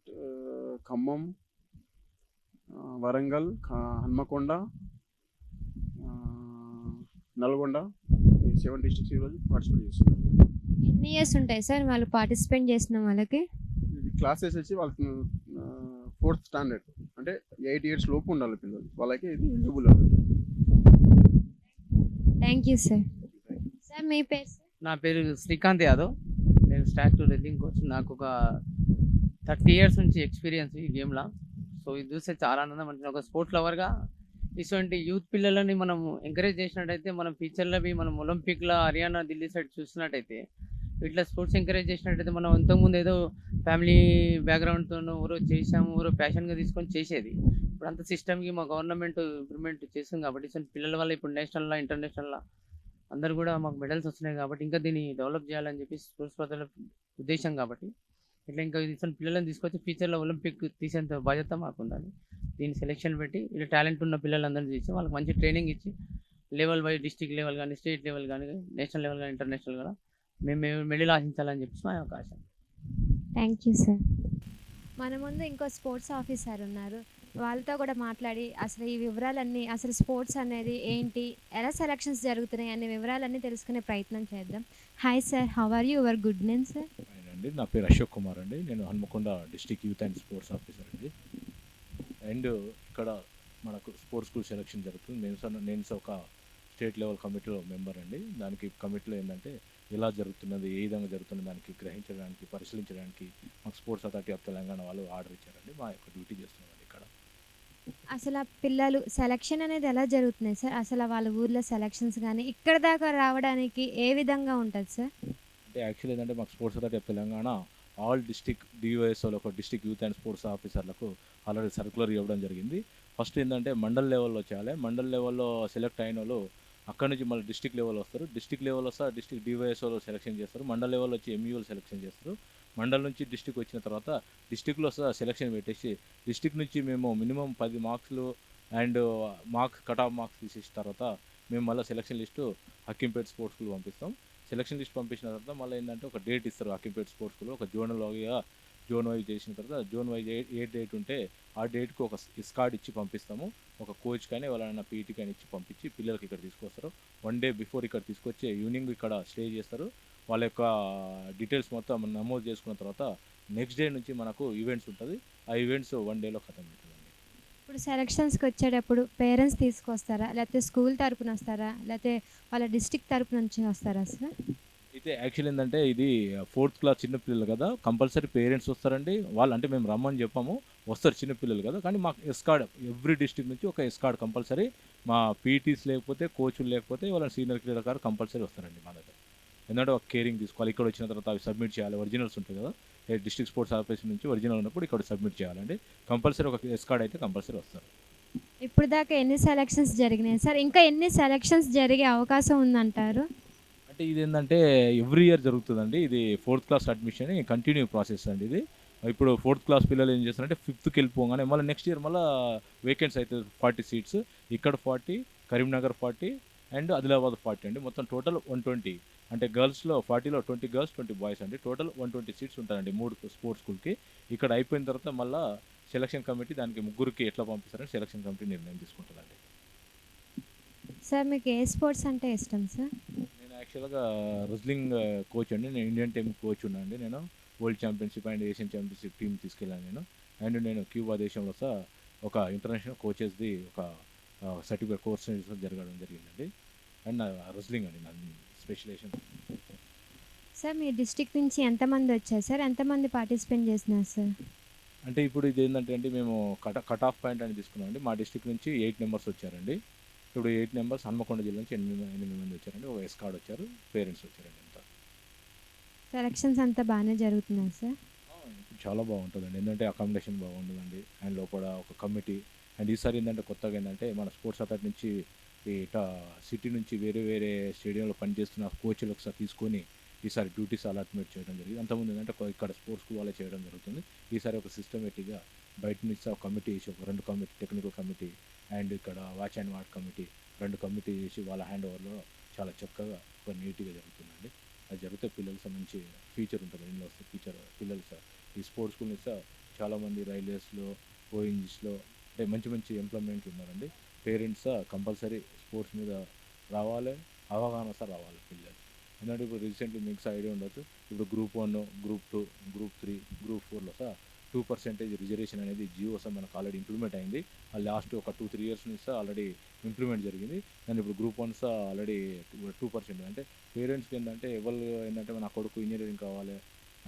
ఖమ్మం, వరంగల్, హన్మకొండ, నల్గొండ 7 డిస్ట్రిక్ట్స్ ఈరోజు పార్టిసిపేట్ చేస్తున్నారు. ఎన్ని ఇయర్స్ ఉంటాయి సార్ వాళ్ళు పార్టిసిపేట్ చేసిన వాళ్ళకి? ఇది క్లాసెస్ వచ్చి వాళ్ళకి 4th స్టాండర్డ్ అంటే 8 ఇయర్స్ లోపు ఉండాలి పిల్లలు, వాళ్ళకి ఇది ఎలిజిబుల్ అవుతుంది. Thank you sir. సార్ మీ పేరు సార్? నా పేరు శ్రీకాంత్ యాదవ్. నేను స్టాక్ రెడ్లింగ్ కోచ్. నాకు ఒక 30 ఇయర్స్ నుంచి ఎక్స్పీరియన్స్ ఈ గేమ్లో. సో ఇది చూస్తే చాలా ఆనందం అంటే ఒక స్పోర్ట్స్ లవర్గా ఇటువంటి యూత్ పిల్లలని మనం ఎంకరేజ్ చేసినట్టయితే మనం ఫ్యూచర్లో మనం ఒలింపిక్లో హర్యానా, ఢిల్లీ సైడ్ చూసినట్టయితే ఇట్లా స్పోర్ట్స్ ఎంకరేజ్ చేసినట్టయితే మనం ఇంతకుముందు ఏదో ఫ్యామిలీ బ్యాక్గ్రౌండ్తో ఎవరో చేసాము, ఎవరో ప్యాషన్గా తీసుకొని చేసేది. ఇప్పుడు అంత సిస్టమ్కి మా గవర్నమెంట్ ఇంప్రూవ్మెంట్ చేస్తుంది కాబట్టి ఇటువంటి పిల్లల వల్ల ఇప్పుడు నేషనల్లో, ఇంటర్నేషనల్లో అందరు కూడా మాకు మెడల్స్ వస్తున్నాయి కాబట్టి ఇంకా దీన్ని డెవలప్ చేయాలని చెప్పి స్పోర్ట్స్ ప్రజల ఉద్దేశం కాబట్టి ఇట్లా ఇంకా ఇటువంటి పిల్లలను తీసుకొచ్చి ఫ్యూచర్లో ఒలింపిక్ తీసేంత బాధ్యత మాకు ఉండాలి. దీన్ని సెలెక్షన్ పెట్టి ఇలా టాలెంట్ ఉన్న పిల్లలందరినీ తీసి వాళ్ళకి మంచి ట్రైనింగ్ ఇచ్చి లెవెల్ బై డిస్ట్రిక్ట్ లెవెల్ కానీ, స్టేట్ లెవెల్ కానీ, నేషనల్ లెవెల్ కానీ, ఇంటర్నేషనల్ కూడా మేము మెడల్ ఆశించాలని చెప్పి మా అవకాశం. Thank you sir. మన ముందు ఇంకో స్పోర్ట్స్ ఆఫీసర్ ఉన్నారు, వాళ్ళతో కూడా మాట్లాడి అసలు ఈ వివరాలన్నీ, అసలు స్పోర్ట్స్ అనేది ఏంటి, ఎలా సెలక్షన్స్ జరుగుతున్నాయి అనే వివరాలన్నీ తెలుసుకునే ప్రయత్నం చేద్దాం. Hi sir, how are you? Your good name sir? అండి, నా పేరు అశోక్ కుమార్ అండి. నేను Hanamkonda district youth and sports officer అండి. అండ్ ఇక్కడ మనకు స్పోర్ట్స్ స్కూల్ సెలక్షన్ జరుగుతుంది. నేను ఒక స్టేట్ లెవెల్ కమిటీలో మెంబర్ అండి. దానికి కమిటీలో ఏంటంటే ఎలా జరుగుతున్నది, ఏ విధంగా జరుగుతున్నది దానికి గ్రహించడానికి, పరిశీలించడానికి మాకు స్పోర్ట్స్ అథారిటీ ఆఫ్ తెలంగాణ వాళ్ళు ఆర్డర్ ఇచ్చారండి. మా యొక్క డ్యూటీ చేస్తున్నామండి ఇక్కడ. అసలు ఆ పిల్లలు సెలక్షన్ అనేది ఎలా జరుగుతున్నాయి సార్? అసలు వాళ్ళ ఊర్లో సెలక్షన్స్ కానీ ఇక్కడ దాకా రావడానికి ఏ విధంగా ఉంటుంది సార్? అంటే యాక్చువల్లీ ఏంటంటే మాకు sports authority of Telangana all district డివైఎస్ఓలకు, డిస్టిక్ యూత్ అండ్ స్పోర్ట్స్ ఆఫీసర్లకు ఆల్రెడీ సర్కులర్ ఇవ్వడం జరిగింది. ఫస్ట్ ఏంటంటే మండల్ లెవెల్లో చేయాలి. మండల్ లెవెల్లో సెలెక్ట్ అయిన వాళ్ళు అక్కడ నుంచి మళ్ళీ డిస్టిక్ లెవెల్ వస్తారు. డిస్టిక్ లెవెల్ వస్తే డిస్టిక్ డివైఎస్ఓలో సెలెక్షన్ చేస్తారు. మండల్ లెవెల్ వచ్చి ఎంయూఎల్ సెలెక్షన్ చేస్తారు. మండల్ నుంచి డిస్టిక్ వచ్చిన తర్వాత డిస్టిక్లో సెలెక్షన్ పెట్టేసి డిస్టిక్ నుంచి మేము మినిమం 10 మార్క్స్లు అండ్ కట్ ఆఫ్ మార్క్స్ తీసేసిన తర్వాత మేము మళ్ళీ selection list Hakimpet sports school పంపిస్తాం. సెలక్షన్ లిస్ట్ పంపించిన తర్వాత మళ్ళీ ఏంటంటే ఒక డేట్ ఇస్తారు హకీంపేట స్పోర్ట్స్ స్కూల్లో. ఒక జోన్ వైజ్ చేసిన తర్వాత జోన్ వైజ్ ఏ డేట్ ఉంటే ఆ డేట్కి ఒక స్కాడ్ ఇచ్చి పంపిస్తాము. ఒక కోచ్ కానీ వాళ్ళైనా పీటీ కానీ ఇచ్చి పంపించి పిల్లలకి ఇక్కడ తీసుకొస్తారు. 1 డే బిఫోర్ ఇక్కడ తీసుకొచ్చి ఈవినింగ్ ఇక్కడ స్టే చేస్తారు. వాళ్ళ యొక్క డీటెయిల్స్ మొత్తం నమోదు చేసుకున్న తర్వాత నెక్స్ట్ డే నుంచి మనకు ఈవెంట్స్ ఉంటుంది. ఆ ఈవెంట్స్ 1 డేలో ఖతం అవుతుందండి. ఇప్పుడు సెలక్షన్స్కి వచ్చేటప్పుడు పేరెంట్స్ తీసుకొస్తారా, లేకపోతే స్కూల్ తరపున వస్తారా, లేకపోతే వాళ్ళ డిస్ట్రిక్ట్ తరపు నుంచి వస్తారా సార్? అయితే యాక్చువల్లీ ఏంటంటే ఇది 4th క్లాస్ చిన్నపిల్లలు కదా, కంపల్సరీ పేరెంట్స్ వస్తారండి. వాళ్ళు అంటే మేము రమ్మని చెప్పాము, వస్తారు చిన్నపిల్లలు కదా. కానీ మాకు ఎస్కార్డ్ ఎవ్రీ డిస్ట్రిక్ట్ నుంచి ఒక ఎస్కార్డ్ కంపల్సరీ, మా పీటీస్ లేకపోతే కోచ్లు లేకపోతే వాళ్ళ సీనియర్ క్రీడాకారు కంపల్సరీ వస్తారండి మా దగ్గర. ఎందుకంటే ఒక కేరింగ్ తీసుకోవాలి. ఇక్కడ వచ్చిన తర్వాత అవి సబ్మిట్ చేయాలి. ఒరిజినల్స్ ఉంటాయి కదా, డిస్ట్రిక్ట్ స్పోర్ట్స్ ఆఫీస్ నుంచి ఒరిజినల్ ఉన్నప్పుడు ఇక్కడ సబ్మిట్ చేయాలండి. కంపల్సరీ ఒక ఎస్కార్డ్ అయితే కంపల్సరీ వస్తారు. ఇప్పుడు దాకా ఎన్ని సెలక్షన్స్ జరిగినాయి సార్? ఇంకా ఎన్ని సెలక్షన్స్ జరిగే అవకాశం ఉందంటారు? అంటే ఇది ఏంటంటే ఎవ్రీ ఇయర్ జరుగుతుందండి. ఇది 4th class admission continue process అండి. ఇది ఇప్పుడు 4th క్లాస్ పిల్లలు ఏం చేస్తారంటే 5th వెళ్ళిపోగానే మళ్ళీ నెక్స్ట్ ఇయర్ మళ్ళీ వేకెన్సీ అవుతుంది. 40 సీట్స్, ఇక్కడ 40, కరీంనగర్ 40 అండ్ ఆదిలాబాద్ 40 అండి. మొత్తం టోటల్ 120. అంటే గర్ల్స్లో 40లో 20 గర్ల్స్ 20 బాయ్స్ అండి. టోటల్ 120 సీట్స్ ఉంటాయండి 3 స్పోర్ట్స్ స్కూల్కి. ఇక్కడ అయిపోయిన తర్వాత మళ్ళీ సెలక్షన్ కమిటీ దానికి 3 ఎట్లా పంపిస్తారని సెలక్షన్ కమిటీ నిర్ణయం తీసుకుంటుందండి. సార్ మీకు ఏ స్పోర్ట్స్ అంటే ఇష్టం సార్? నేను యాక్చువల్గా రెజ్లింగ్ కోచ్ అండి. నేను ఇండియన్ టీమ్ కోచ్ ఉన్నా అండి. నేను world championship and Asian championship team తీసుకెళ్ళాను నేను. అండ్ నేను క్యూబా దేశంలో ఒక ఇంటర్నేషనల్ కోచెస్ది ఒక సర్టిఫికేట్ కోర్స్ జరగడం జరిగిందండి. అండ్ నా రెజ్లింగ్ అండి నా స్పెషలైజేషన్. సార్ మీ డిస్ట్రిక్ట్ నుంచి ఎంతమంది వచ్చారు సార్? ఎంతమంది పార్టిసిపేట్ చేసినారు సార్? అంటే ఇప్పుడు ఇది ఏంటంటే అండి మేము కట్ ఆఫ్ పాయింట్ అని తీసుకున్నామండి. మా డిస్ట్రిక్ట్ నుంచి 8 మెంబర్స్ వచ్చారండి. ఇప్పుడు 8 మెంబర్స్ హన్మకొండ జిల్లా నుంచి 8 మంది వచ్చారండి. ఒక ఎస్కార్డ్ వచ్చారు, పేరెంట్స్ వచ్చారండి. అంతా సెలక్షన్స్ అంతా బాగానే జరుగుతున్నాయి సార్? చాలా బాగుంటుందండి. ఎందుకంటే అకామిడేషన్ బాగుంటుందండి. అండ్ లోపల ఒక కమిటీ. అండ్ ఈసారి ఏంటంటే కొత్తగా ఏంటంటే మన స్పోర్ట్స్ అథారిటీ నుంచి సిటీ నుంచి వేరే వేరే స్టేడియంలో పనిచేస్తున్న కోచ్లు ఒకసారి తీసుకొని ఈసారి డ్యూటీస్ అలాట్మెంట్ చేయడం జరిగింది. అంతకుముందు ఏంటంటే ఇక్కడ స్పోర్ట్స్ స్కూల్ వాళ్ళే చేయడం జరుగుతుంది. ఈసారి ఒక సిస్టమేటిక్గా బయట నుంచి ఒక కమిటీ వేసి ఒక 2 కమిటీ, టెక్నికల్ కమిటీ అండ్ ఇక్కడ watch and ward committee 2 committee చేసి వాళ్ళ హ్యాండ్ ఓవర్లో చాలా చక్కగా ఒక నీట్గా జరుగుతుందండి. అది జరిగితే పిల్లలకి మంచి ఫ్యూచర్ ఉంటుంది. ఇందులో వస్తే ఫ్యూచర్ పిల్లలు ఈ స్పోర్ట్స్ స్కూల్ని చాలామంది రైల్వేస్లో, ఓఎన్జీస్లో అంటే మంచి మంచి ఎంప్లాయ్మెంట్లు ఉన్నారండి. పేరెంట్స్ కంపల్సరీ స్పోర్ట్స్ మీద రావాలి, అవగాహన రావాలి పిల్లలు. ఎందుకంటే ఇప్పుడు రీసెంట్లీ మీకు ఐడియా ఉండొచ్చు, ఇప్పుడు గ్రూప్ 1, గ్రూప్ 2, గ్రూప్ 3, గ్రూప్ 4లో 2% రిజర్వేషన్ అనేది జియో మనకు ఆల్రెడీ ఇంప్లిమెంట్ అయింది. లాస్ట్ ఒక 2-3 ఇయర్స్ నుంచి ఆల్రెడీ ఇంప్లిమెంట్ జరిగింది. కానీ ఇప్పుడు గ్రూప్ 1 ఆల్రెడీ 2%. అంటే పేరెంట్స్కి ఏంటంటే ఎవరు ఏంటంటే నా కొడుకు ఇంజనీరింగ్ కావాలి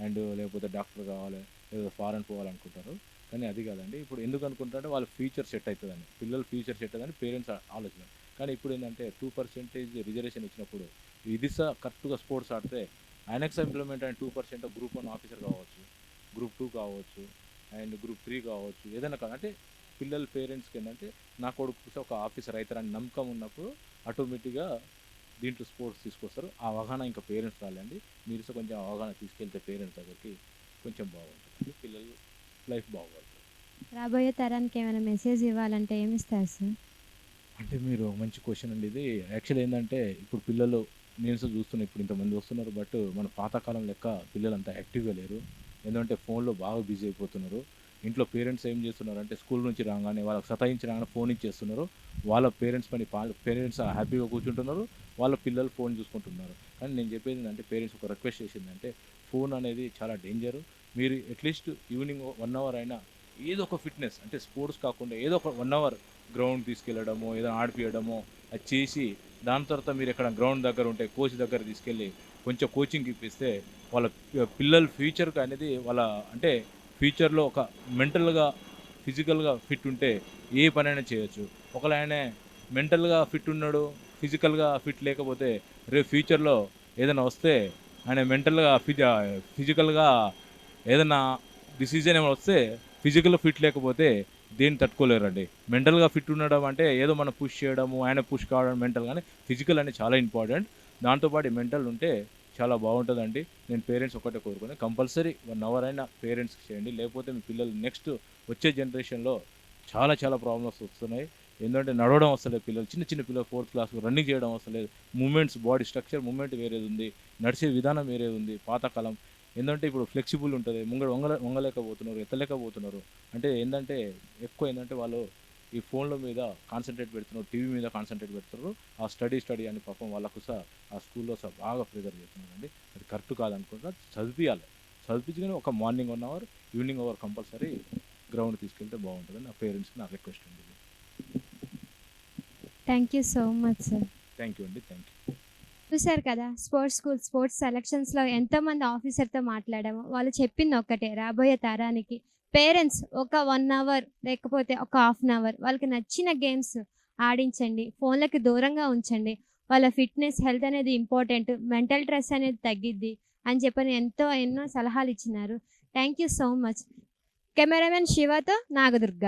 అండ్ లేకపోతే డాక్టర్ కావాలి, లేదా ఫారెన్ పోవాలనుకుంటారు. కానీ అది కాదండి. ఇప్పుడు ఎందుకు అనుకుంటారంటే వాళ్ళ ఫ్యూచర్ సెట్ అవుతుందని, పిల్లల ఫ్యూచర్ సెట్ అవుతుందని పేరెంట్స్ ఆలోచన. కానీ ఇప్పుడు ఏంటంటే 2% రిజర్వేషన్ ఇచ్చినప్పుడు ఇది కరెక్ట్గా స్పోర్ట్స్ ఆడితే ఆయనకు ఇంప్లిమెంట్ అయిన 2% గ్రూప్ 1 ఆఫీసర్ కావచ్చు, గ్రూప్ 2 కావచ్చు అండ్ గ్రూప్ 3 కావచ్చు, ఏదైనా కాదు. అంటే పిల్లల పేరెంట్స్కి ఏంటంటే నా కొడుకు ఒక ఆఫీసర్ అవుతారని నమ్మకం ఉన్నప్పుడు ఆటోమేటిక్గా దీంట్లో స్పోర్ట్స్ తీసుకొస్తారు. ఆ అవగాహన ఇంకా పేరెంట్స్ రాలేండి. మీరు కొంచెం అవగాహన తీసుకెళ్తే పేరెంట్స్ దగ్గరికి కొంచెం బాగుంటుంది, పిల్లలు లైఫ్ బాగుంటుంది. రాబోయే తరానికి ఏమైనా మెసేజ్ ఇవ్వాలంటే ఏమి ఇస్తారు సార్? అంటే మీరు మంచి క్వశ్చన్ అండి ఇది. యాక్చువల్ ఏంటంటే ఇప్పుడు పిల్లలు నేను చూస్తున్నా, ఇప్పుడు ఇంతమంది వస్తున్నారు, బట్ మన పాతకాలం లెక్క పిల్లలు అంత యాక్టివ్గా లేరు. ఎందుకంటే ఫోన్లో బాగా బిజీ అయిపోతున్నారు. ఇంట్లో పేరెంట్స్ ఏం చేస్తున్నారు అంటే స్కూల్ నుంచి రాగానే వాళ్ళకి సతాయించి రాగానే ఫోన్ ఇచ్చేస్తున్నారు. వాళ్ళ పేరెంట్స్ హ్యాపీగా కూర్చుంటున్నారు, వాళ్ళ పిల్లలు ఫోన్ చూసుకుంటున్నారు. కానీ నేను చెప్పేది ఏంటంటే పేరెంట్స్ ఒక రిక్వెస్ట్ చేసిందంటే ఫోన్ అనేది చాలా డేంజరు. మీరు అట్లీస్ట్ ఈవినింగ్ 1 అవర్ అయినా ఏదో ఒక ఫిట్నెస్ అంటే స్పోర్ట్స్ కాకుండా ఏదో ఒక 1 అవర్ గ్రౌండ్ తీసుకెళ్ళడమో, ఏదో ఆడిపియడమో అది చేసి దాని తర్వాత మీరు ఎక్కడ గ్రౌండ్ దగ్గర ఉంటే కోచ్ దగ్గర తీసుకెళ్ళి కొంచెం కోచింగ్ ఇప్పిస్తే వాళ్ళ పిల్లల ఫ్యూచర్కి అనేది వాళ్ళ అంటే ఫ్యూచర్లో ఒక మెంటల్గా, ఫిజికల్గా ఫిట్ ఉంటే ఏ పనైనా చేయొచ్చు. ఒకవేళ ఆయన మెంటల్గా ఫిట్ ఉన్నాడు, ఫిజికల్గా ఫిట్ లేకపోతే రేపు ఫ్యూచర్లో ఏదైనా వస్తే ఆయన మెంటల్గా ఫిజికల్గా ఏదైనా డిసిజన్ ఏమైనా వస్తే ఫిజికల్ ఫిట్ లేకపోతే దేన్ని తట్టుకోలేరండి. మెంటల్గా ఫిట్ ఉండడం అంటే ఏదో మనం పుష్ చేయడము, ఆయన పుష్ కావడం మెంటల్, కానీ ఫిజికల్ అనేది చాలా ఇంపార్టెంట్. దాంతోపాటు మెంటల్ ఉంటే చాలా బాగుంటుందండి. నేను పేరెంట్స్ ఒకటే కోరుకునే కంపల్సరీ 1 అవర్ అయినా పేరెంట్స్కి చేయండి. లేకపోతే మీ పిల్లలు నెక్స్ట్ వచ్చే జనరేషన్లో చాలా చాలా ప్రాబ్లమ్స్ వస్తున్నాయి. ఎందుకంటే నడవడం వస్తలేదు పిల్లలు, చిన్న పిల్లలు 4th క్లాస్ రన్నింగ్ చేయడం వస్తలేదు. మూమెంట్స్, బాడీ స్ట్రక్చర్ మూమెంట్ వేరేది ఉంది, నడిచే విధానం వేరేది ఉంది పాతకాలం. ఏంటంటే ఇప్పుడు ఫ్లెక్సిబుల్ ఉంటుంది, వంగలేకపోతున్నారు, ఎత్తలేకపోతున్నారు. అంటే ఏంటంటే ఎక్కువ ఏంటంటే వాళ్ళు ఈ ఫోన్ల మీద కాన్సన్ట్రేట్ పెడుతున్నారు, టీవీ మీద కాన్సన్ట్రేట్ పెడుతున్నారు. ఆ స్టడీ అని పాపం వాళ్ళకు ఆ స్కూల్లో బాగా ప్రెజర్ చేస్తున్నారండి. అది కరెక్ట్ కాదనుకుంటా. చదివించుకొని ఒక morning 1 hour, evening 1 hour compulsory ground తీసుకెళ్తే బాగుంటుందని నా పేరెంట్స్కి నా రిక్వెస్ట్ ఉంది. Thank you so much sir. Thank you అండి, థ్యాంక్ యూ. చూశారు కదా, స్పోర్ట్స్ స్కూల్ స్పోర్ట్స్ సెలక్షన్స్లో ఎంతోమంది ఆఫీసర్తో మాట్లాడాము. వాళ్ళు చెప్పింది ఒక్కటే, రాబోయే తరానికి పేరెంట్స్ ఒక 1 అవర్ లేకపోతే ఒక 1/2 అవర్ వాళ్ళకి నచ్చిన గేమ్స్ ఆడించండి, ఫోన్లకి దూరంగా ఉంచండి. వాళ్ళ ఫిట్నెస్, హెల్త్ అనేది ఇంపార్టెంట్, మెంటల్ స్ట్రెస్ అనేది తగ్గిద్ది అని చెప్పని ఎన్నో సలహాలు ఇచ్చినారు. Thank you so much. Cameraman శివతో నాగదుర్గ.